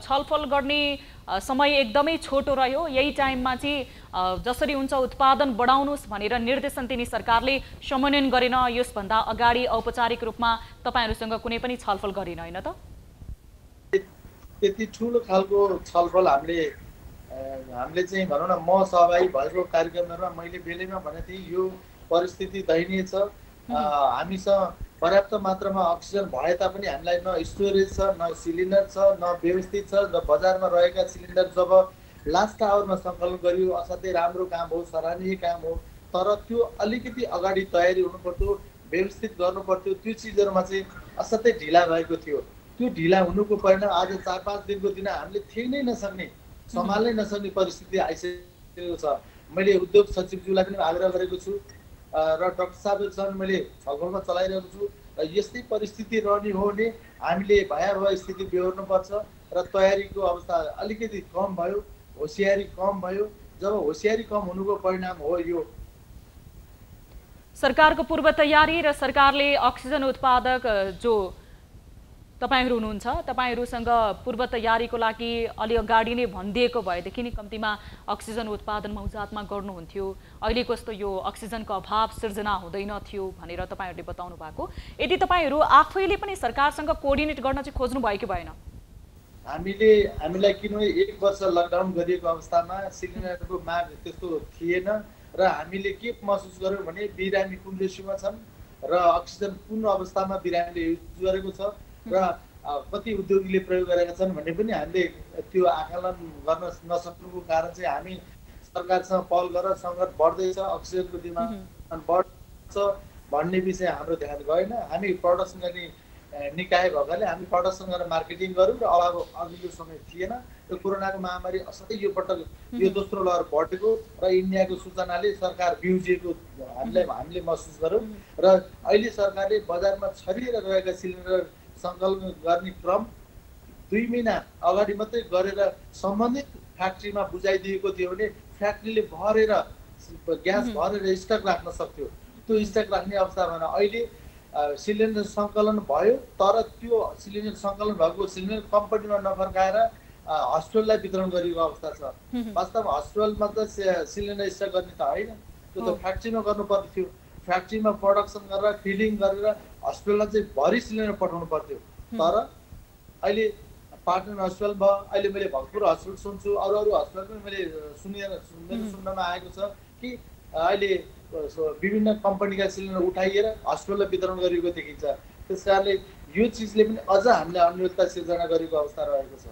[SPEAKER 1] छलफल गर्ने समय एकदमै छोटो रह्यो। यही टाइममा चाहिँ जसरी हुन्छ उत्पादन बढाउनुहोस् भनेर निर्देशन दिने सरकारले समन्वयन गरेन। यसभन्दा अगाडि औपचारिक रूपमा तपाईँहरूसँग कुनै पनि छलफल गरेन, होइन त?
[SPEAKER 6] त्यति ठुलो खालको छलफल हामीले चाहिँ भनौँ न, म सहभागी भएको कार्यक्रमहरूमा मैले बेलैमा भनेको थिएँ यो परिस्थिति दयनीय छ। हामीसँग पर्याप्त मात्रामा अक्सिजन भए तापनि हामीलाई न स्टोरेज छ, न सिलिन्डर छ, न व्यवस्थित छ। र बजारमा रहेका सिलिन्डर जब लास्ट आवरमा सङ्कलन गरियो असाध्यै राम्रो काम हो, सराहनीय काम हो। तर त्यो अलिकति अगाडि तयारी हुनुपर्थ्यो, व्यवस्थित गर्नुपर्थ्यो। त्यो चिजहरूमा चाहिँ असाध्यै ढिला भएको थियो। त्यो ढिला हुनुको परिणाम आज 4-5 दिनको दिन हामीले थिच्नै नसक्ने सम्हाल्नै नसक्ने परिस्थिति आइसकेको छ। मैले उद्योग सचिवज्यूलाई पनि आग्रह गरेको छु र डाक्टर साहबहरूसँग मैले छलफलमा चलाइरहेको छु र यस्तै परिस्थिति रहने हो भने हामीले भयावह स्थिति बेहोर्नुपर्छ र तयारीको अवस्था अलिकति कम भयो, होसियारी कम भयो। जब होसियारी कम हुनुको परिणाम हो यो।
[SPEAKER 1] सरकारको पूर्व तयारी र सरकारले अक्सिजन उत्पादक जो तपाईहरु हुनुहुन्छ, तपाईहरुसँग पूर्व तयारीको लागि अलि अगाडि नै भनिदिएको भएदेखि नि कम्तीमा अक्सिजन उत्पादन मौजातमा गर्नुहुन्थ्यो। अहिले कस्तो यो अक्सिजनको अभाव सिर्जना हुँदैन थियो भनेर तपाईहरुले बताउनु भएको। यदि तपाईहरु आफैले पनि सरकारसँग कोअर्डिनेट गर्न चाहिँ खोज्नु भयो कि भएन?
[SPEAKER 6] हामीलाई किनभने 1 वर्ष लकडाउन गरिएको अवस्थामा सिलिन्डरको माग त्यस्तो थिएन र हामीले के महसुस गर्यौं भने बिरामी कुन रेसियोमा छन् र अक्सिजन कुन अवस्थामा बिरामीले युज गरेको छ र कति उद्योगीले प्रयोग गरेका छन् भन्ने पनि हामीले त्यो आकलन गर्न नसक्नुको कारण चाहिँ हामी सरकारसँग पहल गरेर सङ्कट बढ्दैछ, अक्सिजनको डिमान्ड बढ्छ भन्ने विषय हाम्रो ध्यान गएन। हामी प्रडक्सन गर्ने निकाय भएकाले हामी प्रडक्सन गरेर मार्केटिङ गऱ्यौँ र अभाव अघिल्लो समय थिएन। यो कोरोनाको महामारी असाध्यै यो पटक यो दोस्रो लहर बढेको र इन्डियाको सूचनाले सरकार बिउजिएको हामीले महसुस गऱ्यौँ र अहिले सरकारले बजारमा छरिएर रहेका सिलिन्डर सङ्कलन गर्ने क्रम 2 महिना अगाडि मात्रै गरेर सम्बन्धित फ्याक्ट्रीमा बुझाइदिएको थियो भने फ्याक्ट्रीले भरेर ग्यास भरेर स्टक राख्न सक्थ्यो। त्यो स्टक राख्ने अवस्था भएन। अहिले सिलिन्डर सङ्कलन भयो तर त्यो सिलिन्डर सङ्कलन भएको सिलिन्डर कम्पनीमा नफर्काएर हस्पिटललाई वितरण गरिएको अवस्था छ। वास्तवमा हस्पिटलमा त सिलिन्डर स्टक गर्ने त होइन, त्यो त फ्याक्ट्रीमा गर्नुपर्ने थियो। फ्याक्ट्रीमा प्रोडक्सन गरेर फिलिङ गरेर हस्पिटललाई चाहिँ भरि सिलिन्डर पठाउनु पर्थ्यो। तर अहिले पाटन हस्पिटल भयो, अहिले मैले भक्तपुर हस्पिटल सुन्छु, अरू हस्पिटल पनि मैले मेरो सुन्नमा आएको छ कि अहिले विभिन्न कम्पनीका सिलिन्डर उठाइएर हस्पिटललाई वितरण गरिएको देखिन्छ। त्यस कारणले यो चिजले पनि अझ हामीले अनिवार्यता सिर्जना गरेको अवस्था रहेको छ।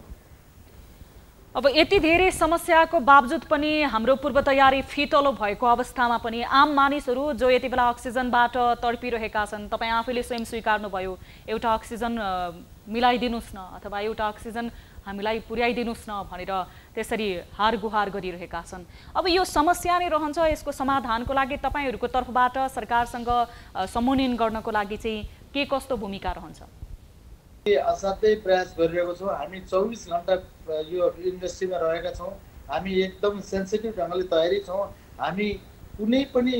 [SPEAKER 1] अब यति धेरै समस्याको बावजुद पनि हाम्रो पूर्व तयारी फितलो भएको अवस्थामा पनि आम मानिसहरू जो यति बेला अक्सिजनबाट तडपिरहेका छन्, तपाईँ आफैले स्वयं स्वीकार्नुभयो एउटा अक्सिजन मिलाइदिनुस् न अथवा एउटा अक्सिजन हामीलाई पुर्याइदिनुस् न भनेर त्यसरी हार गुहार गरिरहेका छन्। अब यो समस्या नै रहन्छ। यसको समाधानको लागि तपाईहरुको तर्फबाट सरकारसँग समन्वयन गर्नको लागि चाहिँ के कस्तो भूमिका रहन्छ?
[SPEAKER 6] असाध्यै प्रयास गरिरहेको छौँ। हामी 24 घण्टा यो इन्डस्ट्रीमा रहेका छौँ। हामी एकदम सेन्सिटिभ ढङ्गले तयारी छौँ। हामी कुनै पनि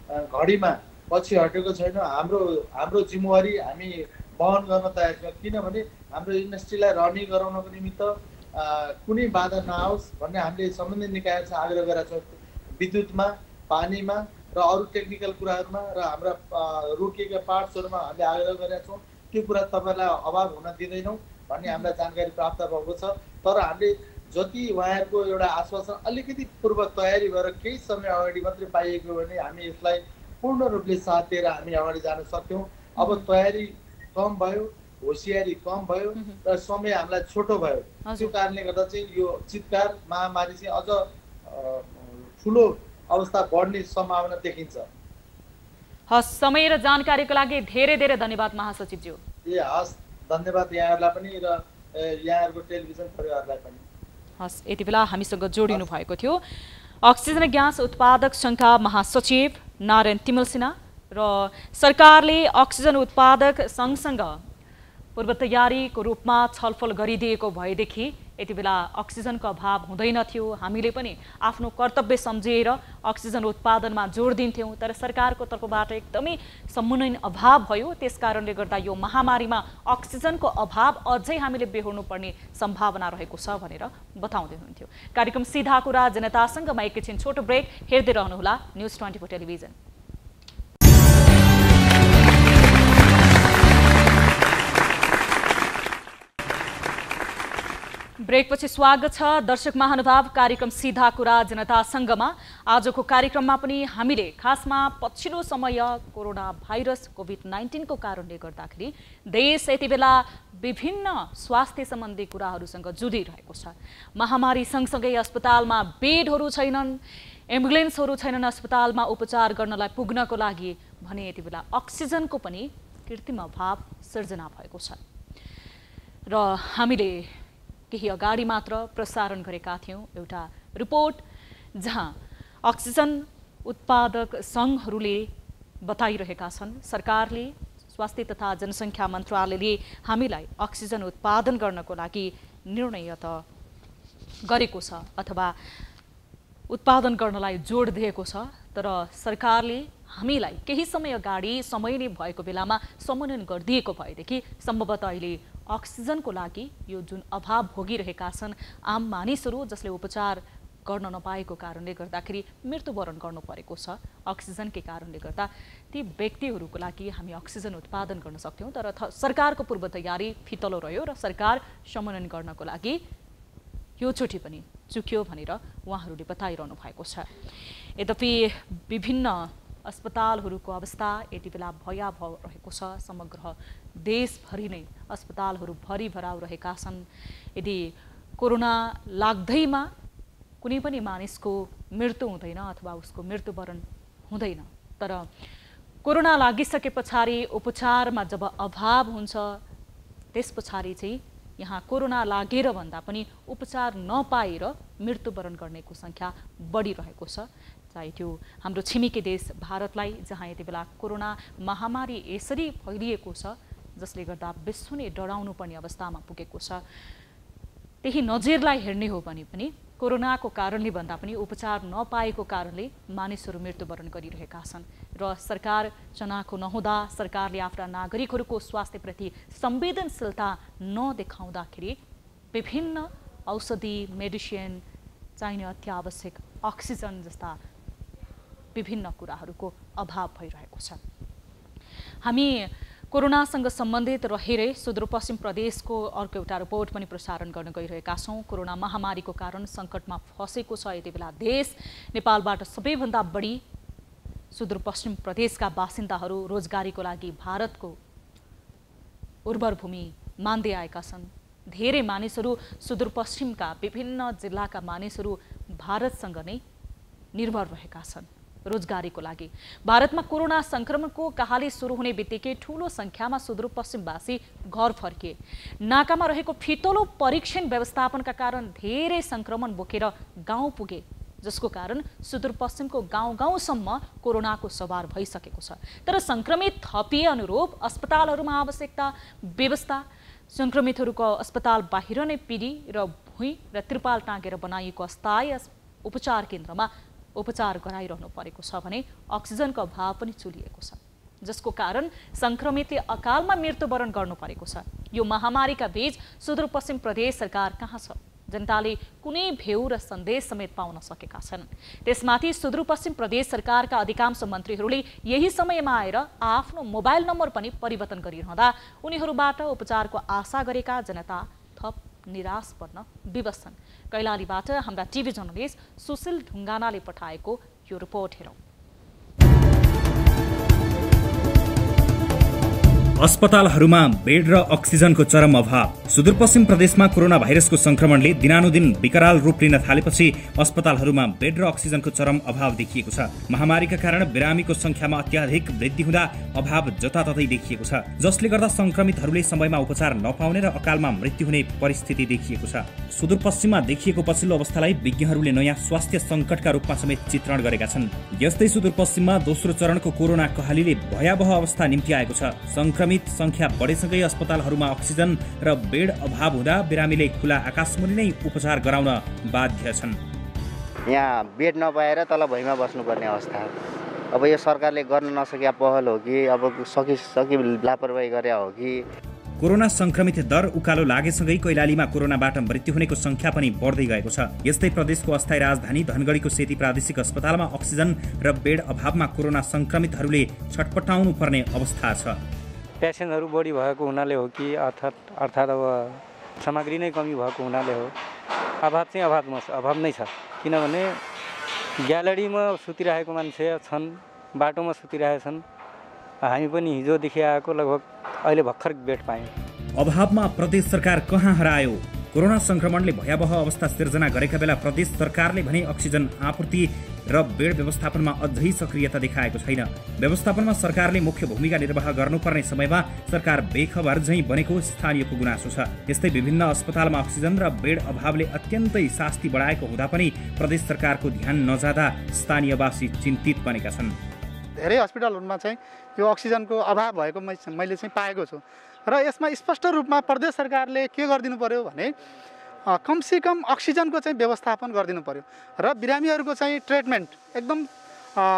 [SPEAKER 6] घडीमा पछि हटेको छैन। हाम्रो जिम्मेवारी हामी वहन गर्न तयार छौँ, किनभने हाम्रो इन्डस्ट्रीलाई रनिङ गराउनको निमित्त कुनै बाधा नआओस् भन्ने हामीले सम्बन्धित निकायसँग आग्रह गरेका छौँ। विद्युतमा, पानीमा र अरू टेक्निकल कुराहरूमा र हाम्रा रोकिएका पार्ट्सहरूमा हामीले आग्रह गरेका छौँ। त्यो कुरा तपाईँलाई अभाव हुन दिँदैनौँ भन्ने हामीलाई जानकारी प्राप्त भएको छ। तर हामीले जति उहाँहरूको एउटा आश्वासन अलिकति पूर्व तयारी भएर केही समय अगाडि मात्रै पाइएको भने हामी यसलाई पूर्ण रूपले साथ दिएर हामी अगाडि जान सक्थ्यौँ। अब तयारी कम भयो, होसियारी कम भयो र समय हामीलाई छोटो भयो। त्यो कारणले गर्दा चाहिँ यो चितकार महामारी चाहिँ अझ ठुलो अवस्था बढ्ने सम्भावना देखिन्छ।
[SPEAKER 1] हस्, समय र जानकारीको लागि धेरै धेरै धन्यवाद महासचिवज्यू।
[SPEAKER 6] हस्, धन्यवाद यहाँहरूलाई पनि र यहाँहरूको टेलिभिजन परिवारलाई पनि।
[SPEAKER 1] हस्, यति बेला हामीसँग जोडिनु भएको थियो अक्सिजन ग्यास उत्पादक सङ्घका महासचिव नारायण तिमल सिन्हा र सरकारले अक्सिजन उत्पादक सङ्घसँग पूर्व तयारीको रूपमा छलफल गरिदिएको भएदेखि यति बेला अक्सिजनको अभाव हुँदैन थियो। हामीले पनि आफ्नो कर्तव्य सम्झेर अक्सिजन उत्पादनमा जोड दिन्थ्यौँ, तर सरकारको तर्फबाट एकदमै समन्वयन अभाव भयो। त्यसकारणले गर्दा यो महामारीमा अक्सिजनको अभाव अझै हामीले बेहोर्नुपर्ने सम्भावना रहेको छ भनेर बताउँदै हुनुहुन्थ्यो। कार्यक्रम सीधा कुरा जनतासँगमा एकैछिन छोटो ब्रेक हेर्दै रहनुहोला न्युज 24 टेलिभिजन। ब्रेकपछि स्वागत छ दर्शक महानुभाव। कार्यक्रम सीधा कुरा जनतासँगमा आजको कार्यक्रममा पनि हामीले खासमा पछिल्लो समय कोरोना भाइरस कोभिड-19 को कारणले गर्दाखेरि देश यति बेला विभिन्न स्वास्थ्य सम्बन्धी कुराहरूसँग जुधिरहेको छ। महामारी सँगसँगै अस्पतालमा बेडहरू छैनन्, एम्बुलेन्सहरू छैनन् अस्पतालमा उपचार गर्नलाई पुग्नको लागि भने यति बेला अक्सिजनको पनि कृत्रिम अभाव सिर्जना भएको छ र हामीले केही अगाडि मात्र प्रसारण गरेका थियौँ एउटा रिपोर्ट जहाँ अक्सिजन उत्पादक सङ्घहरूले बताइरहेका छन् सरकारले स्वास्थ्य तथा जनसङ्ख्या मन्त्रालयले हामीलाई अक्सिजन उत्पादन गर्नको लागि निर्णय त गरेको छ अथवा उत्पादन गर्नलाई जोड दिएको छ, तर सरकारले हामीलाई केही समय अगाडि समय नै भएको बेलामा सम्मेलन गरिदिएको भएदेखि सम्भवतः अहिले अक्सिजनको लागि यो जुन अभाव भोगिरहेका छन् आम मानिसहरू जसले उपचार गर्न नपाएको कारणले गर्दाखेरि मृत्युवरण गर्नु परेको छ अक्सिजनकै कारणले गर्दा, ती व्यक्तिहरूको लागि हामी अक्सिजन उत्पादन गर्न सक्थ्यौँ, तर सरकारको पूर्व तयारी फितलो रह्यो र सरकार सम्मेलन गर्नको लागि योचोटि पनि चुक्यो भनेर उहाँहरूले बताइरहनु भएको छ। यद्यपि विभिन्न अस्पतालहरूको अवस्था यति बेला भयावह रहेको छ। समग्र देशभरि नै अस्पतालहरू भरिभराउ रहेका छन्। यदि कोरोना लाग्दैमा कुनै पनि मानिसको मृत्यु हुँदैन अथवा उसको मृत्युवरण हुँदैन, तर कोरोना लागिसके पछाडि उपचारमा जब अभाव हुन्छ त्यस पछाडि चाहिँ यहाँ कोरोना लागेर भन्दा पनि उपचार नपाएर मृत्युवरण गर्नेको सङ्ख्या बढिरहेको छ। चाहे त्यो हाम्रो छिमेकी देश भारतलाई जहाँ यति बेला कोरोना महामारी यसरी फैलिएको छ जसले गर्दा विश्व नै डराउनु पर्ने अवस्थामा पुगेको छ, त्यही नजिरलाई हेर्ने हो भने पनि कोरोनाको कारणले भन्दा पनि उपचार नपाएको कारणले मानिसहरू मृत्युवरण गरिरहेका छन् र सरकार चनाखो नहुँदा सरकारले आफ्ना नागरिकहरूको स्वास्थ्यप्रति संवेदनशीलता नदेखाउँदाखेरि विभिन्न औषधि मेडिसिन चाहिने अत्यावश्यक अक्सिजन जस्ता विभिन्न कुराहरूको अभाव भइरहेको छ। हामी कोरोनासँग सम्बन्धित रहेरै सुदूरपश्चिम प्रदेशको अर्को एउटा रिपोर्ट पनि प्रसारण गर्न गइरहेका छौँ। कोरोना महामारीको कारण सङ्कटमा फँसेको छ यति बेला देश। नेपालबाट सबैभन्दा बढी सुदूरपश्चिम प्रदेशका बासिन्दाहरू रोजगारीको लागि भारतको उर्वर भूमि मान्दै आएका छन्। धेरै मानिसहरू सुदूरपश्चिमका विभिन्न जिल्लाका मानिसहरू भारतसँग नै निर्भर रहेका छन् रोजगारीको लागि। भारतमा कोरोना संक्रमणको कहाली सुरु हुने बित्तिकै ठूलो संख्यामा सुदूरपश्चिमवासी घर फर्किए। नाकामा रहेको फितलो परीक्षण व्यवस्थापनका कारण धेरै संक्रमण बोकेर गाउँ पुगे, जसको कारण सुदूरपश्चिमको गाउँ-गाउँसम्म कोरोनाको सवार भइसकेको छ। तर संक्रमित थपिए अनुरूप अस्पतालहरूमा आवश्यकता व्यवस्था, संक्रमितहरूको अस्पताल बाहिर नै पिडी र भुइँ र त्रिपाल टाँगेर बनाइएको अस्थायी उपचार केन्द्रमा उपचार गराइरहनु परेको छ भने अक्सिजनको अभाव पनि चुलिएको छ, जसको कारण संक्रमितले अकालमा मृत्युवरण गर्नु परेको छ। यो महामारीका बीच सुदूरपश्चिम प्रदेश सरकार कहाँ छ? जनताले कुनै भेउ र सन्देश समेत पाउन सकेका छन्। त्यसमाथि सुदूरपश्चिम प्रदेश सरकारका अधिकांश मन्त्रीहरूले यही समयमा आएर आफ्नो मोबाइल नम्बर पनि परिवर्तन गरिरहँदा उनीहरूबाट उपचारको आशा गरेका जनता थप निराश बन्न विवश छन्। कैलालीबाट हाम्रा टिभी जर्नलिस्ट सुशील ढुङ्गानाले पठाएको यो रिपोर्ट हेरौँ।
[SPEAKER 2] अस्पतालहरूमा बेड र अक्सिजनको चरम अभाव। सुदूरपश्चिम प्रदेशमा कोरोना भाइरसको संक्रमणले दिनानुदिन विकराल रूप लिन थालेपछि अस्पतालहरूमा बेड र अक्सिजनको चरम अभाव देखिएको छ। महामारीका कारण बिरामीको संख्यामा अत्याधिक वृद्धि हुँदा अभाव जताततै देखिएको छ, जसले गर्दा संक्रमितहरूले समयमा उपचार नपाउने र अकालमा मृत्यु हुने परिस्थिति देखिएको छ। सुदूरपश्चिममा देखिएको पछिल्लो अवस्थालाई विज्ञहरूले नयाँ स्वास्थ्य संकटका रूपमा समेत चित्रण गरेका छन्। यस्तै सुदूरपश्चिममा दोस्रो चरणको कोरोना कहालीले भयावह अवस्था निम्ति आएको छ। संक्रमित संख्या बढेसँगै अस्पतालहरूमा अक्सिजन र बेड अभाव हुँदा बिरामीले खुला आकाशमुनि नै उपचार गराउन बाध्य छन्।
[SPEAKER 7] यहाँ बेड नपाएर तल भुइँमा बस्नुपर्ने अवस्था। अब यो सरकारले गर्न नसकेका पहल हो कि अब सकि लापरवाही गरे हो कि?
[SPEAKER 2] कोरोना संक्रमित दर उकालो लागेसँगै कैलालीमा कोरोनाबाट मृत्यु हुनेको संख्या पनि बढ्दै गएको छ। यस्तै प्रदेशको अस्थायी राजधानी धनगढीको सेती प्रादेशिक अस्पतालमा अक्सिजन र बेड अभावमा कोरोना संक्रमितहरूले छटपटाउनु पर्ने अवस्था छ।
[SPEAKER 8] पेसेन्टहरू बढी भएको हुनाले हो कि अर्थात् अब सामग्री नै कमी भएको हुनाले हो। अभाव चाहिँ अभाव नै छ, किनभने ग्यालेरीमा सुतिरहेको मान्छे छन्, बाटोमा सुतिरहेछन्। हामी पनि हिजोदेखि आएको लगभग अहिले भर्खर बेड पायौँ।
[SPEAKER 2] अभावमा प्रदेश सरकार कहाँ हरायो? कोरोना संक्रमणले भयावह अवस्था सिर्जना गरेका बेला प्रदेश सरकारले भने अक्सिजन आपूर्ति र बेड व्यवस्थापनमा अझै सक्रियता देखाएको छैन। व्यवस्थापनमा सरकारले मुख्य भूमिका निर्वाह गर्नुपर्ने समयमा सरकार बेखबर झैं बनेको स्थानीयको गुनासो छ। यस्तै विभिन्न अस्पतालमा अक्सिजन र बेड अभावले अत्यन्तै शास्ति बढाएको हुँदा पनि प्रदेश सरकारको ध्यान नजाँदा स्थानीयवासी चिन्तित बनेका छन्।
[SPEAKER 9] धेरै हस्पिटलहरुमा चाहिँ यो अक्सिजनको अभाव भएको मैले चाहिँ पाएको छु र यसमा स्पष्ट रूपमा प्रदेश सरकारले के गरिदिनु पर्यो भने कमसे कम अक्सिजनको चाहिँ व्यवस्थापन गरिदिनु पर्यो र बिरामीहरूको चाहिँ ट्रिटमेन्ट एकदम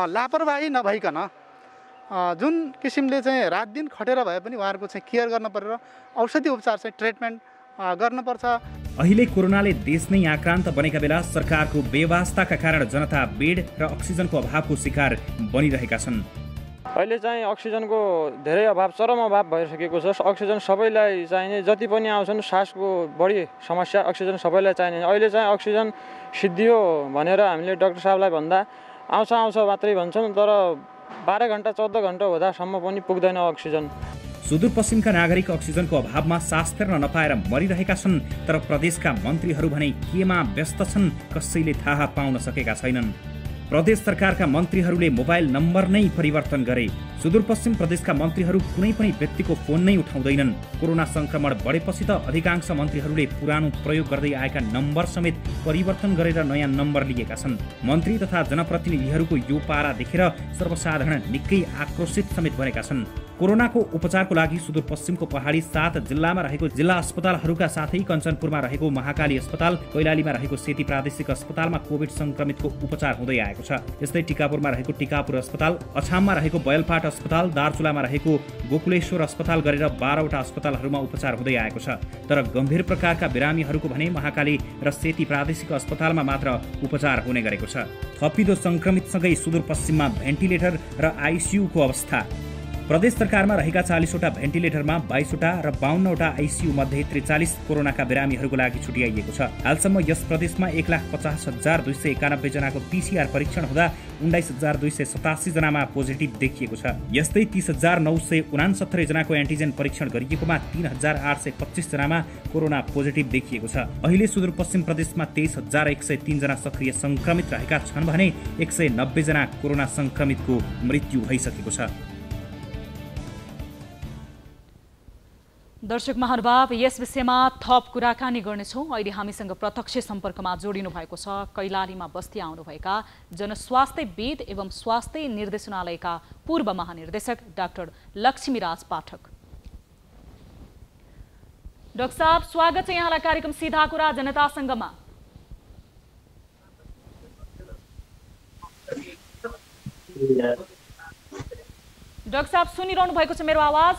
[SPEAKER 9] लापरवाही नभइकन जुन किसिमले चाहिँ रात दिन खटेर भए पनि उहाँहरूको चाहिँ केयर गर्न पर्यो र औषधि उपचार चाहिँ ट्रिटमेन्ट गर्नुपर्छ।
[SPEAKER 2] अहिले कोरोनाले देश नै आक्रान्त बनेका बेला सरकारको बेवास्ताका कारण जनता बेड र अक्सिजनको अभावको शिकार बनिरहेका छन्।
[SPEAKER 10] अहिले चाहिँ अक्सिजनको धेरै अभाव, चरम अभाव भइसकेको छ। अक्सिजन सबैलाई चाहिने, जति पनि आउँछन् सासको बढी समस्या, अक्सिजन सबैलाई चाहिने। अहिले चाहिँ अक्सिजन सिद्धियो भनेर हामीले डाक्टर साहबलाई भन्दा आउँछ मात्रै भन्छन्, तर 12 घण्टा 14 घण्टा हुँदासम्म पनि पुग्दैन अक्सिजन।
[SPEAKER 2] सुदूरपश्चिमका नागरिक अक्सिजनको अभावमा सास फेर्न नपाएर मरिरहेका छन्, तर प्रदेशका मन्त्रीहरू भने केमा व्यस्त छन् कसैले थाहा पाउन सकेका छैनन्। प्रदेश सरकारका मन्त्रीहरूले मोबाइल नम्बर नै परिवर्तन गरे। सुदूरपश्चिम प्रदेशका मन्त्रीहरू कुनै पनि व्यक्तिको फोन नै उठाउँदैनन्। कोरोना संक्रमण बढेपछि त अधिकांश मन्त्रीहरूले पुरानो प्रयोग गर्दै आएका नम्बर समेत परिवर्तन गरेर नयाँ नम्बर लिएका छन्। मन्त्री तथा जनप्रतिनिधिहरूको यो पारा देखेर सर्वसाधारण निकै आक्रोशित समेत बनेका छन्। कोरोनाको उपचारको लागि सुदूरपश्चिमको पहाडी 7 जिल्लामा रहेको जिल्ला अस्पतालहरूका साथै कञ्चनपुरमा रहेको महाकाली अस्पताल, कैलालीमा रहेको सेती प्रादेशिक अस्पतालमा कोभिड संक्रमितको उपचार हुँदै आएको छ। यस्तै टिकापुरमा रहेको टिकापुर अस्पताल, अछाममा रहेको बयलपाट अस्पताल, दार्चुलामा रहेको गोकुलेश्वर अस्पताल गरेर 12 वटा अस्पतालहरूमा उपचार हुँदै आएको छ। तर गम्भीर प्रकारका बिरामीहरूको भने महाकाली र सेती प्रादेशिक अस्पतालमा मात्र उपचार हुने गरेको छ। थपिदो संक्रमितसँगै सुदूरपश्चिममा भेन्टिलेटर र आइसियुको अवस्था। प्रदेश सरकारमा रहेका 40 वटा भेन्टिलेटरमा 22 वटा र 52 वटा आइसियु मध्ये 43 कोरोनाका बिरामीहरूको लागि छुट्याइएको छ। हालसम्म यस प्रदेशमा 1,50,291 जनाको PCR परीक्षण हुँदा 19,287 जनामा पोजिटिभ देखिएको छ। यस्तै 30,969 जनाको एन्टिजेन परीक्षण गरिएकोमा 3,825 जनामा कोरोना पोजिटिभ देखिएको छ। अहिले सुदूरपश्चिम प्रदेशमा 23,103 जना सक्रिय संक्रमित रहेका छन् भने 190 जना कोरोना संक्रमितको मृत्यु भइसकेको छ।
[SPEAKER 1] दर्शक महानुभाव, यस विषयमा थप कुराकानी गर्नेछौँ। अहिले हामीसँग प्रत्यक्ष सम्पर्कमा जोडिनु भएको छ कैलालीमा बस्ती आउनुभएका जनस्वास्थ्यविद एवं स्वास्थ्य निर्देशनालयका पूर्व महानिर्देशक डाक्टर लक्ष्मीराज पाठक। डाक्टर साहब, स्वागत छ यहाँलाई कार्यक्रम सीधा कुरा जनतासँगमा। डाक्टर साहब, सुनिरहनु भएको छ मेरो आवाज?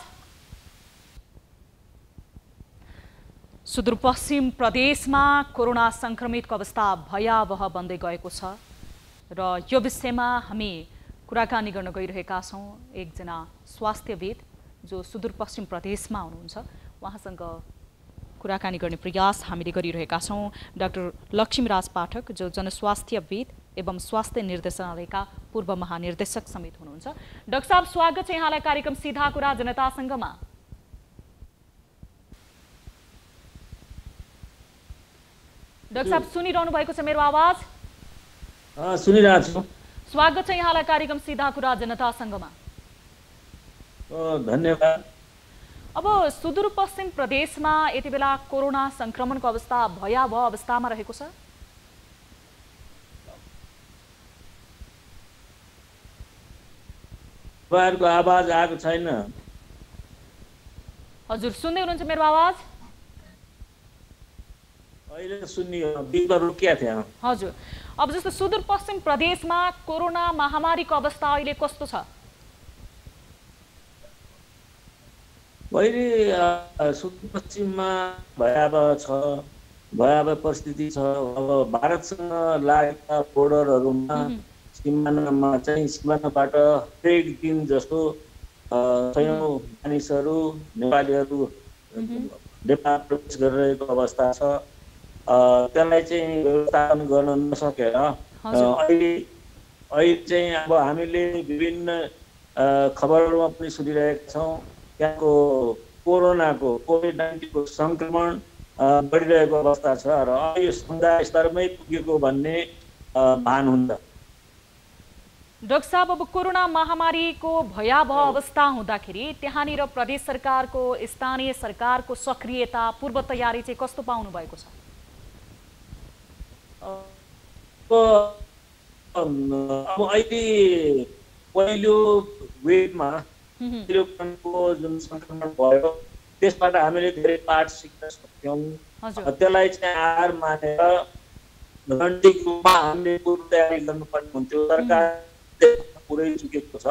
[SPEAKER 1] सुदूरपश्चिम प्रदेशमा कोरोना संक्रमितको अवस्था भयावह बन्दै गएको छ र यो विषयमा हामी कुराकानी गर्न गइरहेका छौँ एकजना स्वास्थ्यविद जो सुदूरपश्चिम प्रदेशमा हुनुहुन्छ। उहाँसँग कुराकानी गर्ने प्रयास हामीले गरिरहेका छौँ। डाक्टर लक्ष्मीराज पाठक जो जनस्वास्थ्यविद एवं स्वास्थ्य निर्देशनालयका पूर्व महानिर्देशक समेत हुनुहुन्छ। डाक्टर साहब, स्वागत छ यहाँलाई कार्यक्रम सीधा कुरा जनतासँगमा। डाक्टर साहब, सुनिरहनु भएको छ मेरो आवाज?
[SPEAKER 11] सुनिरहेको छु।
[SPEAKER 1] स्वागत छ यहाँलाई कार्यक्रम सीधा कुरा जनतासँगमा।
[SPEAKER 11] धन्यवाद।
[SPEAKER 1] अब सुदूरपश्चिम प्रदेशमा यति बेला कोरोना संक्रमणको अवस्था भयावह अवस्थामा रहेको छ।
[SPEAKER 11] तपाईँहरूको आवाज आएको छैन।
[SPEAKER 1] हजुर, सुन्दै हुनुहुन्छ मेरो आवाज?
[SPEAKER 11] अहिले सुनियो, बिचमा रोकिया थियो।
[SPEAKER 1] हजुर, अब जस्तो सुदूरपश्चिम प्रदेशमा कोरोना महामारीको अवस्था अहिले कस्तो छ?
[SPEAKER 11] अहिले सुदूरपश्चिममा भयावह छ, भयावह परिस्थिति छ। अब भारतसँग लागेका बोर्डरहरूमा सिमानामा चाहिँ सिमानाबाट हरेक दिन जस्तो सयौँ मानिसहरू नेपालीहरू नेपाल प्रवेश गरिरहेको अवस्था छ। त्यसलाई चाहिँ व्यवस्थापन गर्न नसकेर अहिले चाहिँ अब हामीले विभिन्न खबरहरूमा पनि सुनिरहेका छौँ त्यहाँको कोभिड-19 को संक्रमण बढिरहेको अवस्था छ र यो समुदाय स्तरमै पुगेको भन्ने भान हुन्छ।
[SPEAKER 1] डाक्टर साहब, अब कोरोना महामारीको भयावह अवस्था हुँदाखेरि त्यहाँनिर प्रदेश सरकारको, स्थानीय सरकारको सक्रियता, पूर्व तयारी चाहिँ कस्तो पाउनु भएको छ?
[SPEAKER 11] अब अहिले पहिलो वेभमा जुन संक्रमण भयो त्यसबाट हामीले धेरै पाठ सिक्न सक्यौँ। त्यसलाई चाहिँ आधार मानेर रणनीतिक रूपमा हामीले पूर्व तयारी गर्नुपर्ने हुन्थ्यो। सरकार पुरै चुकेको छ,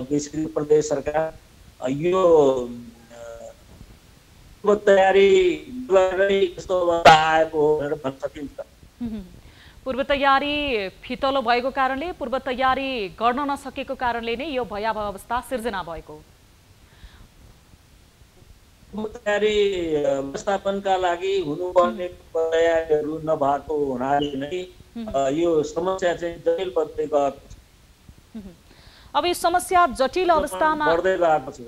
[SPEAKER 11] विशेष प्रदेश सरकार यो पूर्व तयारी गरेरै यस्तो अवस्था आएको हो भनेर भन्न सकिन्छ।
[SPEAKER 1] पूर्व तयारी फितलो भएको कारणले, पूर्व तयारी गर्न नसकेको कारणले नै यो भयावह अवस्था सिर्जना भएको।
[SPEAKER 11] तयारी व्यवस्थापनका लागि हुनुपर्ने तयारीहरू नभएको हुनाले नै यो समस्या चाहिँ जटिल बन्दै गएको छ।
[SPEAKER 1] अब यो समस्या जटिल अवस्थामा
[SPEAKER 11] बढ्दै गएको छ।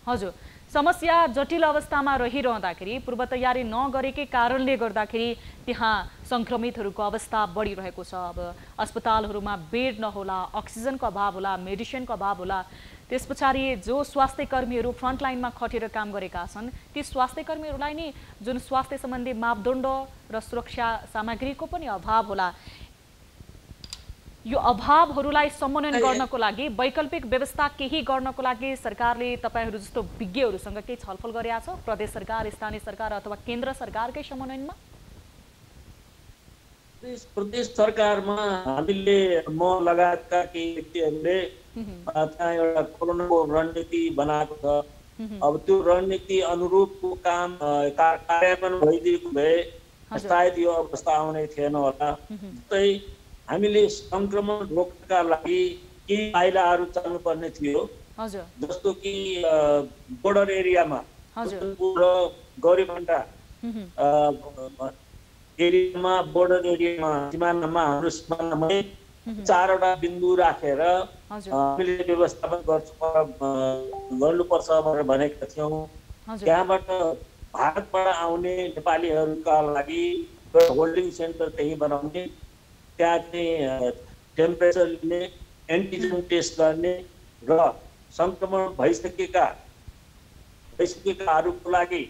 [SPEAKER 1] हजुर, समस्या जटिल अवस्थामा रहिरहँदाखेरि, पूर्व तयारी नगरेकै कारणले गर्दाखेरि त्यहाँ संक्रमितहरूको अवस्था बढिरहेको छ। अब अस्पतालहरूमा बेड नहोला, अक्सिजनको अभाव होला, मेडिसिनको अभाव होला। त्यस पछाडि जो स्वास्थ्य कर्मीहरू फ्रन्टलाइनमा खटेर काम गरेका छन् ती स्वास्थ्य कर्मीहरूलाई नि जुन स्वास्थ्य सम्बन्धी मापदण्ड र सुरक्षा सामग्रीको पनि अभाव होला। यो अभावहरूलाई समन्वयन गर्नको लागि वैकल्पिक व्यवस्था केही गर्नको लागि सरकारले तपाईहरू जस्तो विज्ञहरूसँग केही छलफल गरेका छ? प्रदेश सरकार, स्थानीय सरकार अथवा केन्द्र सरकारकै समन्वयनमा?
[SPEAKER 11] प्रदेश सरकारमा हामीले म लगायतका केही व्यक्तिहरूले त्यहाँ एउटा कोरोनाको रणनीति बनाएको छ। अब त्यो रणनीति अनुरूपको काम कार्यान्वयन भइदिएको भए सायद यो अवस्था आउने थिएन होला। जस्तै हामीले संक्रमण रोक्नका लागि केही पाइलाहरू चाल्नुपर्ने थियो। जस्तो कि बोर्डर एरियामा र गौरीबन्टा एरियामा, बोर्डर एरियामा, सिमानामा, हाम्रो सिमानामै 4वटा बिन्दु राखेर हामीले व्यवस्थापन गर्नुपर्छ भनेर भनेका थियौँ। त्यहाँबाट भारतबाट आउने नेपालीहरूका लागि होल्डिङ सेन्टर त्यही बनाउने, त्यहाँ चाहिँ टेम्परेचर लिने, एन्टिजेन टेस्ट गर्ने र संक्रमण भइसकेकाहरूको लागि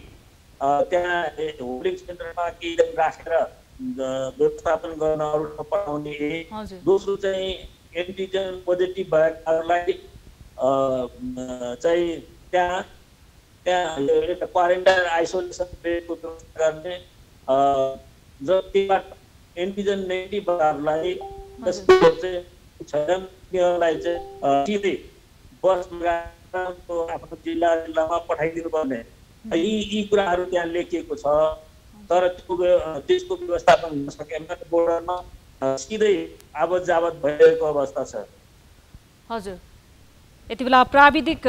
[SPEAKER 11] त्यहाँ होल्डिङ सेन्टरमा केही राखेर व्यवस्थापन गर्न अरू पठाउने। दोस्रो चाहिँ एन्टिजेन पोजिटिभ भएकाहरूलाई चाहिँ त्यहाँ क्वारेन्टाइन आइसोलेसन बेडको व्यवस्था गर्ने र त्यहीबाट एन्टिजेन नेगेटिभ भएकाहरूलाई छैनलाई चाहिँ सिधै बसमा आफ्नो जिल्लामा पठाइदिनु पर्ने। यी कुराहरू त्यहाँ लेखिएको छ। तर त्यसको व्यवस्थापन हुन सकेन। बोर्डरमा सिधै आवत जावत भइरहेको अवस्था छ।
[SPEAKER 1] हजुर, यति बेला प्राविधिक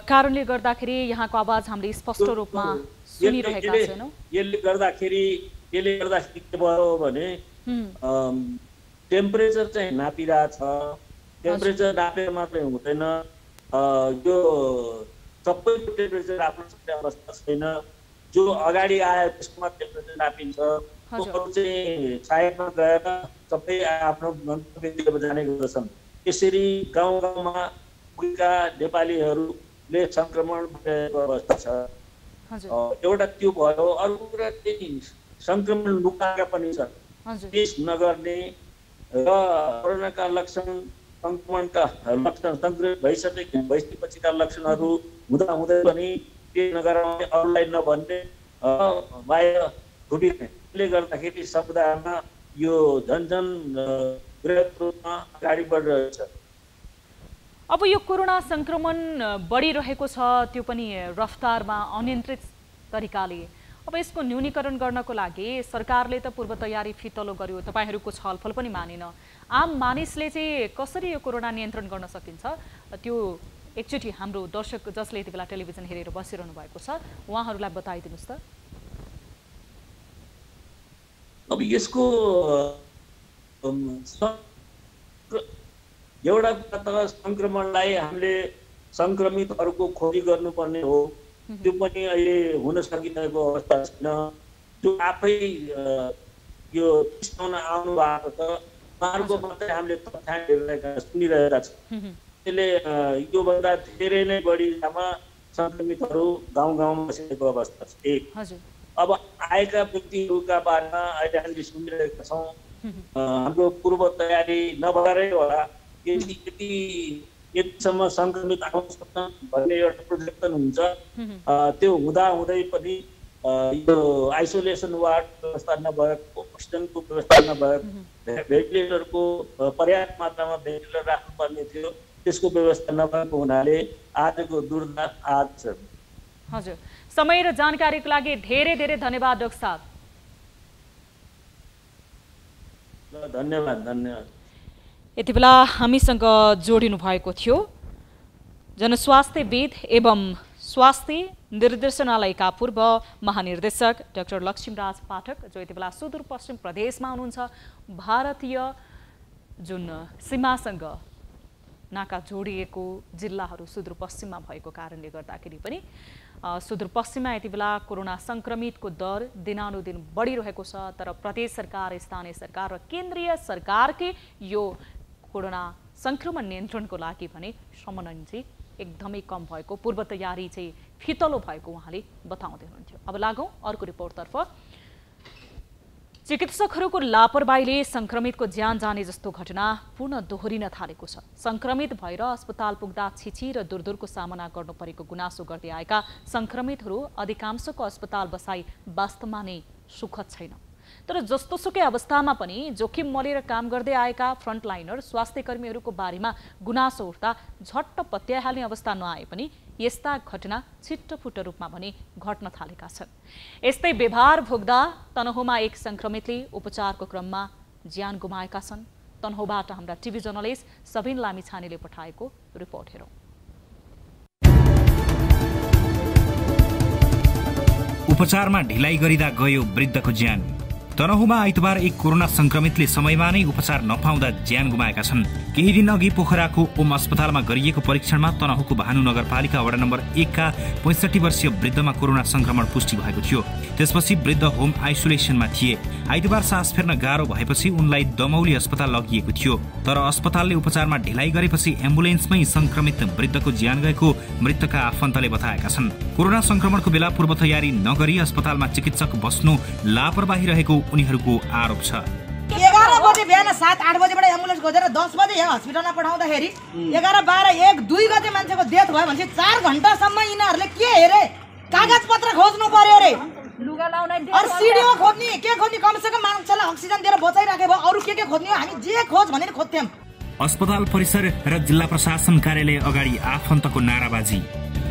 [SPEAKER 1] कारणले गर्दाखेरि यहाँको आवाज हामीले स्पष्ट रूपमा सुनिरहेका छैनौँ।
[SPEAKER 11] यसले गर्दाखेरि के भयो भने टेम्परेचर चाहिँ नापिरहेछ। टेम्परेचर नापेर मात्रै हुँदैन, यो सबैको टेम्परेचर आफ्नो सक्ने अवस्था छैन। जो अगाडि आयो त्यसकोमा टेम्परेचर नापिन्छ, अरू चाहिँ साइडमा गएर सबै आफ्नो गन्तव्यतिर जाने गर्दछन्। यसरी गाउँ गाउँमा पुगेका नेपालीहरूले संक्रमण भइरहेको अवस्था छ। एउटा त्यो भयो। अरू कुरा चाहिँ संक्रमण लुकाएका पनि छन्। टेस्ट नगर्ने र कोरोनाका लक्षण, संक्रमणका लक्षण, सङ्क्रमित भइसकेपछिका लक्षणहरू हुँदै पनि टेस्ट नगराउने, अरूलाई नभन्ने, बाहिर छुटिने, त्यसले गर्दाखेरि समुदायमा यो झन्झन वृहत रूपमा अगाडि बढिरहेछ।
[SPEAKER 1] अब यो कोरोना संक्रमण बढिरहेको छ, त्यो पनि रफ्तारमा, अनियन्त्रित तरिकाले। अब यसको न्यूनीकरण गर्नको लागि सरकारले त पूर्व तयारी फितलो गर्यो, तपाईहरूको छलफल पनि मानेन। आम मानिसले चाहिँ कसरी यो कोरोना नियन्त्रण गर्न सकिन्छ त्यो एकचोटि हाम्रो दर्शक जसले यति बेला टेलिभिजन हेरेर बसिरहनु भएको छ उहाँहरूलाई बताइदिनुहोस् त।
[SPEAKER 11] अब यसको एउटा त संक्रमणलाई हामीले संक्रमितहरूको खोजी गर्नुपर्ने हो। त्यो पनि अहिले हुन सकिरहेको अवस्था छैन। जो आफै यो पिस्ताउन आउनु भएको छ उहाँहरूको मात्रै हामीले तथ्याङ्क हेरिरहेका सुनिरहेका छौँ। त्यसले योभन्दा धेरै नै बढीमा सङ्क्रमितहरू गाउँ गाउँमा बसेको अवस्था छ। एक अब आएका व्यक्तिहरूका बारेमा अहिले हामीले सुनिरहेका छौँ हाम्रो पूर्व तयारी नभएरै होला यतिसम्म सङ्क्रमित आउन सक्छन् भन्ने एउटा प्रोजेक्सन हुन्छ। त्यो हुँदै पनि यो आइसोलेसन वार्ड व्यवस्था नभएको, अक्सिजनको व्यवस्था नभएको, भेन्टिलेटरको पर्याप्त मात्रामा भेन्टिलेटर राख्नुपर्ने थियो, त्यसको व्यवस्था नभएको हुनाले आजको दुर्दशा आज छ।
[SPEAKER 1] हजुर, समय र जानकारीको लागि धेरै धेरै धन्यवाद डाक्टर साहब।
[SPEAKER 11] धन्यवाद धन्यवाद।
[SPEAKER 1] यति बेला हामीसँग जोडिनु भएको थियो जनस्वास्थ्यविद एवं स्वास्थ्य निर्देशनालयका पूर्व महानिर्देशक डाक्टर लक्ष्मीराज पाठक, जो यति बेला सुदूरपश्चिम प्रदेशमा हुनुहुन्छ। भारतीय जुन सीमासँग नाका जोडिएको जिल्लाहरू सुदूरपश्चिममा भएको कारणले गर्दाखेरि पनि सुदूरपश्चिममा यति बेला कोरोना संक्रमितको दर दिनानुदिन बढिरहेको छ। तर प्रदेश सरकार, स्थानीय सरकार र केन्द्रीय सरकारकै यो कोरोना संक्रमण नियन्त्रणको लागि भने समन्वय चाहिँ एकदमै कम भएको, पूर्व तयारी चाहिँ फितलो भएको उहाँले बताउँदै हुनुहुन्थ्यो। अब लागौँ अर्को रिपोर्टतर्फ। चिकित्सकहरूको लापरवाहीले संक्रमितको ज्यान जाने जस्तो घटना पुनः दोहोरिन थालेको छ। संक्रमित भएर अस्पताल पुग्दा छिछि र दुर्दुरको सामना गर्नु परेको गुनासो गर्दै आएका संक्रमितहरू अधिकांशको अस्पताल बसाई वास्तवमा नै सुखद छैन। तर जस्तोसुकै अवस्थामा पनि जोखिम मलेर काम गर्दै आएका फ्रन्टलाइनर स्वास्थ्य कर्मीहरूको बारेमा गुनासो उठ्दा झट्ट पत्याइहाल्ने अवस्था नआए पनि यस्ता घटना छिट्टोफुट्टो रूपमा भने घट्न थालेका छन्। यस्तै व्यवहार भोग्दा तनहुँमा एक संक्रमितले उपचारको क्रममा ज्यान गुमाएका छन्। तनहुँबाट हाम्रा टिभी जर्नलिस्ट सबिन लामिछानेले पठाएको रिपोर्ट हेरौँ।
[SPEAKER 2] उपचारमा ढिलाइ गरिँदा गयो वृद्धको ज्यान। तनहुँमा आइतबार एक कोरोना संक्रमितले समयमा नै उपचार नपाउँदा ज्यान गुमाएका छन्। केही दिन अघि पोखराको ओम अस्पतालमा गरिएको परीक्षणमा तनहुँको भानु नगरपालिका वडा नम्बर 1 का 65 वर्षीय वृद्धमा कोरोना संक्रमण पुष्टि भएको थियो। त्यसपछि वृद्ध होम आइसोलेसनमा थिए। आइतबार सास फेर्न गाह्रो भएपछि उनलाई दमौली अस्पताल लगिएको थियो। तर अस्पतालले उपचारमा ढिलाइ गरेपछि एम्बुलेन्समै संक्रमित वृद्धको ज्यान गएको मृतकका आफन्तले बताएका छन्। कोरोना संक्रमणको बेला पूर्व तयारी नगरी अस्पतालमा चिकित्सक बस्नु लापरवाही रहेको उनीहरूको आरोप छ।
[SPEAKER 12] 11 बजे बिहान 7-8 बजेबाट एम्बुलेन्स खोजेर 10 बजे यहाँ हस्पिटलमा पठाउँदाखेरि 11, 12, 1, 2 गते मान्छेको डेथ भयो भने 4 घण्टासम्म यिनीहरूले के हेरे? कागज पत्र खोज्नु पर्यो रे, लुगा लाउने और सिडिओ खोज्ने, के खोज्ने? कमसेकम मान्छेलाई अक्सिजन दिएर बचाइराखे भयो, अरू के खोज्ने हो? हामी जे खोज भनेर खोज्थ्यौं।
[SPEAKER 2] अस्पताल परिसर र जिल्ला प्रशासन कार्यालय अगाडि आफन्तको नाराबाजी।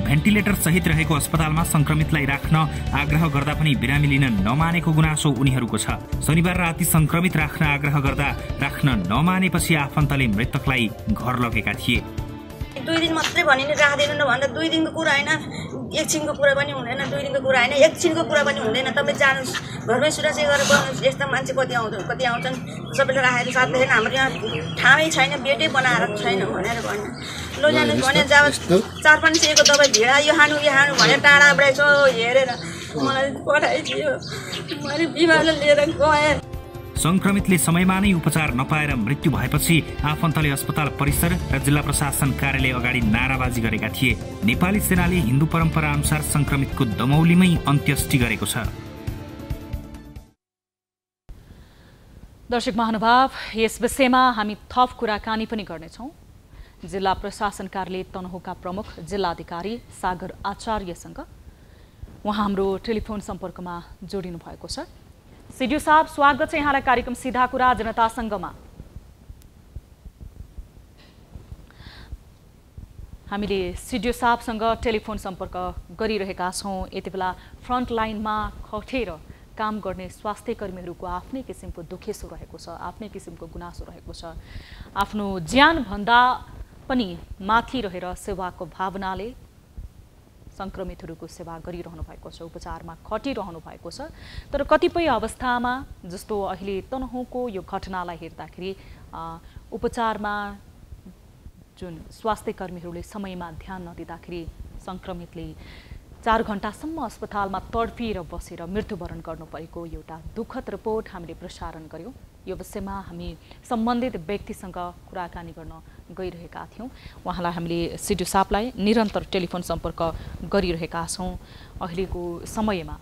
[SPEAKER 2] भेन्टिलेटर सहित रहेको अस्पतालमा संक्रमितलाई राख्न आग्रह गर्दा पनि बिरामी लिन नमानेको गुनासो उनीहरूको छ। शनिबार राति संक्रमित राख्न आग्रह गर्दा राख्न नमानेपछि आफन्तले मृतकलाई घर लगेका थिए।
[SPEAKER 13] 2 दिन मात्रै भनिने राख्दैन भन्दा 2 दिनको कुरा हैन, एकछिनको कुरा पनि हुँदैन, 2 दिनको कुरा हैन, एकछिनको कुरा पनि हुँदैन। तपाईँ जानुहोस्, घरमै सुरक्षा गरेर बस्नुहोस्। यस्ता मान्छे कति आउँछन्, सबैले राखेर साथै हाम्रो यहाँ ठाउँै छैन, बेडै बनाएर छैन भनेर भन्नु। लो जानुहोस् भने जब 4-500 को दबाई भिडा यो खानु भनेर टाढाबाट यसो हेरेर मलाई पठाइदियो। मैले बिमारलाई लिएर गएँ।
[SPEAKER 2] संक्रमितले समयमा नै उपचार नपाएर मृत्यु भएपछि आफन्तले अस्पताल परिसर र जिल्ला प्रशासन कार्यालय अगाडि नाराबाजी गरेका थिए। नेपाली सेनाले हिन्दू परम्परा अनुसार संक्रमितको दमौलीमै अन्त्येष्टि गरेको छ।
[SPEAKER 1] दर्शक महानुभाव, यस विषयमा हामी थप कुराकानी पनि गर्नेछौँ। जिल्ला प्रशासन कार्यालय तनहुँका प्रमुख जिल्लाधिकारी सागर आचार्यसँग उहाँ हाम्रो टेलिफोन सम्पर्कमा जोडिनु भएको छ। सिडिओ साहब, स्वागत छ यहाँलाई कार्यक्रम सीधा कुरा जनतासँगमा। हामीले सिडिओ साहबसँग टेलिफोन सम्पर्क गरिरहेका छौँ। यति बेला फ्रन्ट लाइनमा खटेर काम गर्ने स्वास्थ्य कर्मीहरूको आफ्नै किसिमको दुखेसो रहेको छ, आफ्नै किसिमको गुनासो रहेको छ। आफ्नो ज्यान भन्दा पनि माथि रहेर सेवाको भावनाले संक्रमितहरूको सेवा गरिरहनु भएको छ, उपचारमा खटिरहनु भएको छ। तर कतिपय अवस्थामा जस्तो अहिले तनहुँको यो घटनालाई हेर्दाखेरि उपचारमा जुन स्वास्थ्य कर्मीहरूले समयमा ध्यान नदिँदाखेरि संक्रमितले 4 घण्टासम्म अस्पतालमा तडपिएर बसेर मृत्युवरण गर्नुपरेको एउटा दुःखद रिपोर्ट हामीले प्रसारण गर्यौं। यो विषयमा हामी सम्बन्धित व्यक्तिसँग कुराकानी गर्न गइरहेका थियौं। उहाँलाई हामीले सिडिओ साहबलाई निरन्तर टेलिफोन सम्पर्क गरिरहेका छौं। अहिलेको समयमा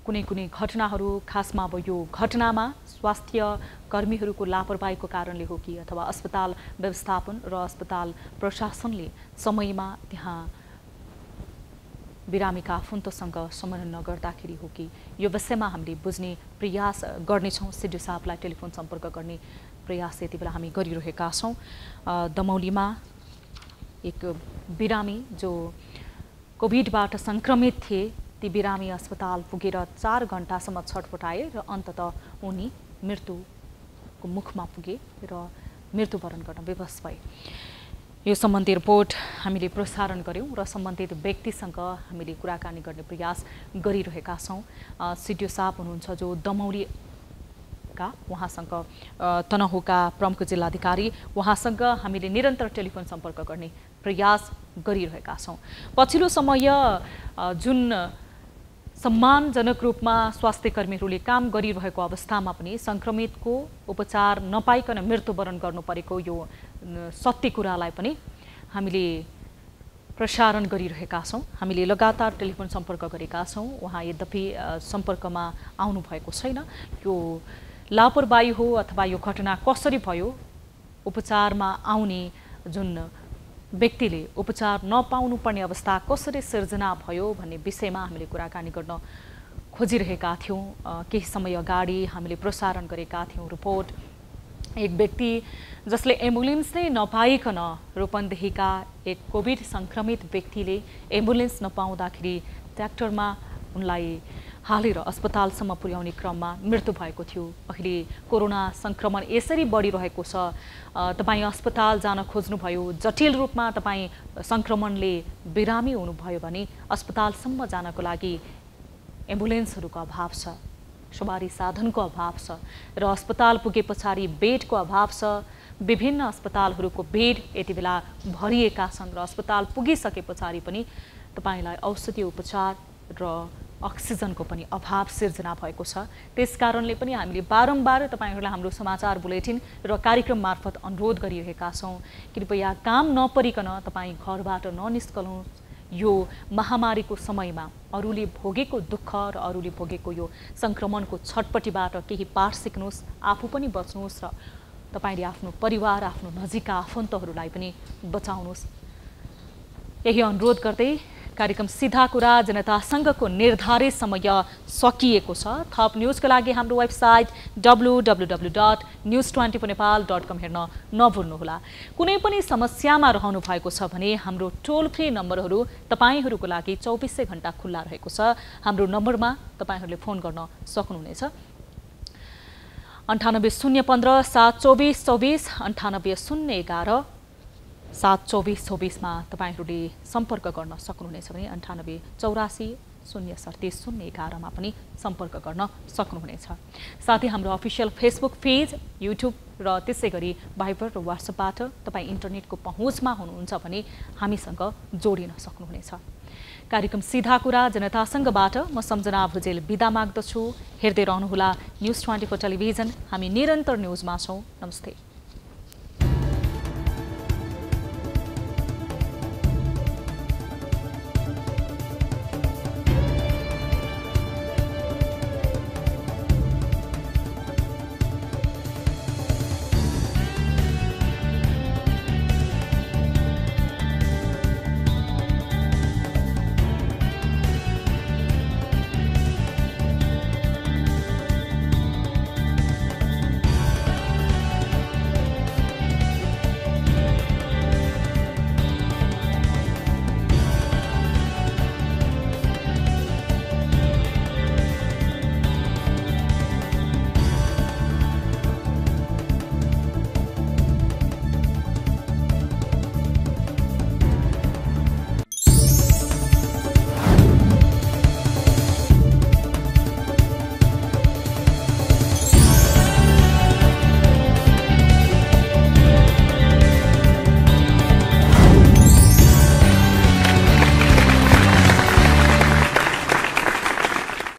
[SPEAKER 1] कुनै घटनाहरू, खासमा अब यो घटनामा स्वास्थ्य कर्मीहरूको लापरवाहीको कारणले हो कि अथवा अस्पताल व्यवस्थापन र अस्पताल प्रशासनले समयमा त्यहाँ बिरामीका आफन्तसँग समन्वय नगर्दाखेरि हो कि यो विषयमा हामीले बुझ्ने प्रयास गर्नेछौँ। सिडिओ साहबलाई टेलिफोन सम्पर्क गर्ने प्रयास यति बेला हामी गरिरहेका छौँ। दमौलीमा एक बिरामी जो कोभिडबाट सङ्क्रमित थिए, ती बिरामी अस्पताल पुगेर 4 घण्टासम्म छटपटाए र अन्ततः उनी मृत्युको मुखमा पुगे र मृत्युवरण गर्न विवश भए। यो सम्बन्धी रिपोर्ट हामीले प्रसारण गर्यौं र सम्बन्धित व्यक्तिसँग हामीले कुराकानी गर्ने प्रयास गरिरहेका छौं। सिडिओ साहब हुनुहुन्छ जो दमौलीका, उहाँसँग तनहुँका प्रमुख जिल्लाधिकारी, उहाँसँग हामीले निरन्तर टेलिफोन सम्पर्क गर्ने प्रयास गरिरहेका छौं। पछिल्लो समय जुन सम्मानजनक रूपमा स्वास्थ्य कर्मीहरूले काम गरिरहेको अवस्थामा पनि संक्रमितको उपचार नपाइकन मृत्युवरण गर्नुपरेको यो सत्य कुरालाई पनि हामीले प्रसारण गरिरहेका छौं। हामीले लगातार टेलिफोन सम्पर्क गरेका छौं। उहाँ यद्यपि सम्पर्कमा आउनु भएको छैन। यो लापरवाही हो अथवा यो घटना कसरी भयो, उपचारमा आउने जुन व्यक्तिले उपचार नपाउनु पर्ने अवस्था कसरी सिर्जना भयो भन्ने विषयमा हामीले कुराकानी गर्न खोजिरहेका थियौं। केही समय अगाडि हामीले प्रसारण गरेका थियौं रिपोर्ट। एक व्यक्ति जसले एम्बुलेन्स नै नपाइकन, रूपन्देहीका एक कोभिड संक्रमित व्यक्तिले एम्बुलेन्स नपाउँदाखेरि ट्र्याक्टरमा उनलाई हालेर अस्पतालसम्म पुर्याउने क्रममा मृत्यु भएको थियो। अहिले कोरोना संक्रमण यसरी बढिरहेको छ। तपाईँ अस्पताल जान खोज्नुभयो, जटिल रूपमा तपाईँ संक्रमणले बिरामी हुनुभयो भने अस्पतालसम्म जानको लागि एम्बुलेन्सहरूको अभाव छ, सवारी साधनको अभाव छ र अस्पताल पुगे पछाडि बेडको अभाव छ। विभिन्न अस्पतालहरूको बेड यति बेला भरिएका छन् र अस्पताल पुगिसके पछाडि पनि तपाईलाई औषधि उपचार र अक्सिजनको पनि अभाव सिर्जना भएको छ। त्यसकारणले पनि हामीले बारम्बार तपाईहरुलाई हाम्रो समाचार बुलेटिन र कार्यक्रम मार्फत अनुरोध गरिरहेका छौं, कृपया काम नपरिकन तपाई घरबाट ननिस्कनुहोस्। यो महामारीको समयमा अरूले भोगेको दुःख र अरूले भोगेको यो संक्रमणको छटपटीबाट केही पाठ सिक्नुहोस्, आफू पनि बच्नुहोस् र तपाईले आफ्नो परिवार, आफ्नो नजिकका आफन्तहरूलाई पनि बचाउनुहोस्। यही अनुरोध गर्दै कार्यक्रम सीधा कुरा जनतासँगको निर्धारित समय सकिएको छ। थप न्यूजका लागि हाम्रो वेबसाइट www.news24nepal.com हेर्न नभुल्नुहोला। कुनै पनि समस्यामा रहनु भएको छ भने हाम्रो टोल फ्री नम्बरहरू तपाईहरुको लागि 24 घण्टा खुल्ला रहेको छ। हाम्रो नम्बरमा तपाईहरुले फोन गर्न सक्नुहुनेछ। 9801572424 980111 72424 मा तपाईहरुले सम्पर्क गर्न सक्नुहुनेछ भने 9884073011 मा पनि सम्पर्क गर्न सक्नुहुनेछ। साथै हाम्रो अफिसियल फेसबुक पेज, युट्युब र त्यसैगरी भाइबर र व्हाट्सएपबाट तपाई इन्टरनेटको पहुँचमा हुनुहुन्छ भने हामीसँग जोडिन सक्नुहुनेछ। कार्यक्रम सीधा कुरा जनतासँगबाट म सम्झना भुजेल बिदा माग्दछु। हेर्दै रहनुहोला न्यूज 24 टेलिभिजन। हामी निरन्तर न्यूजमा छौं। नमस्ते।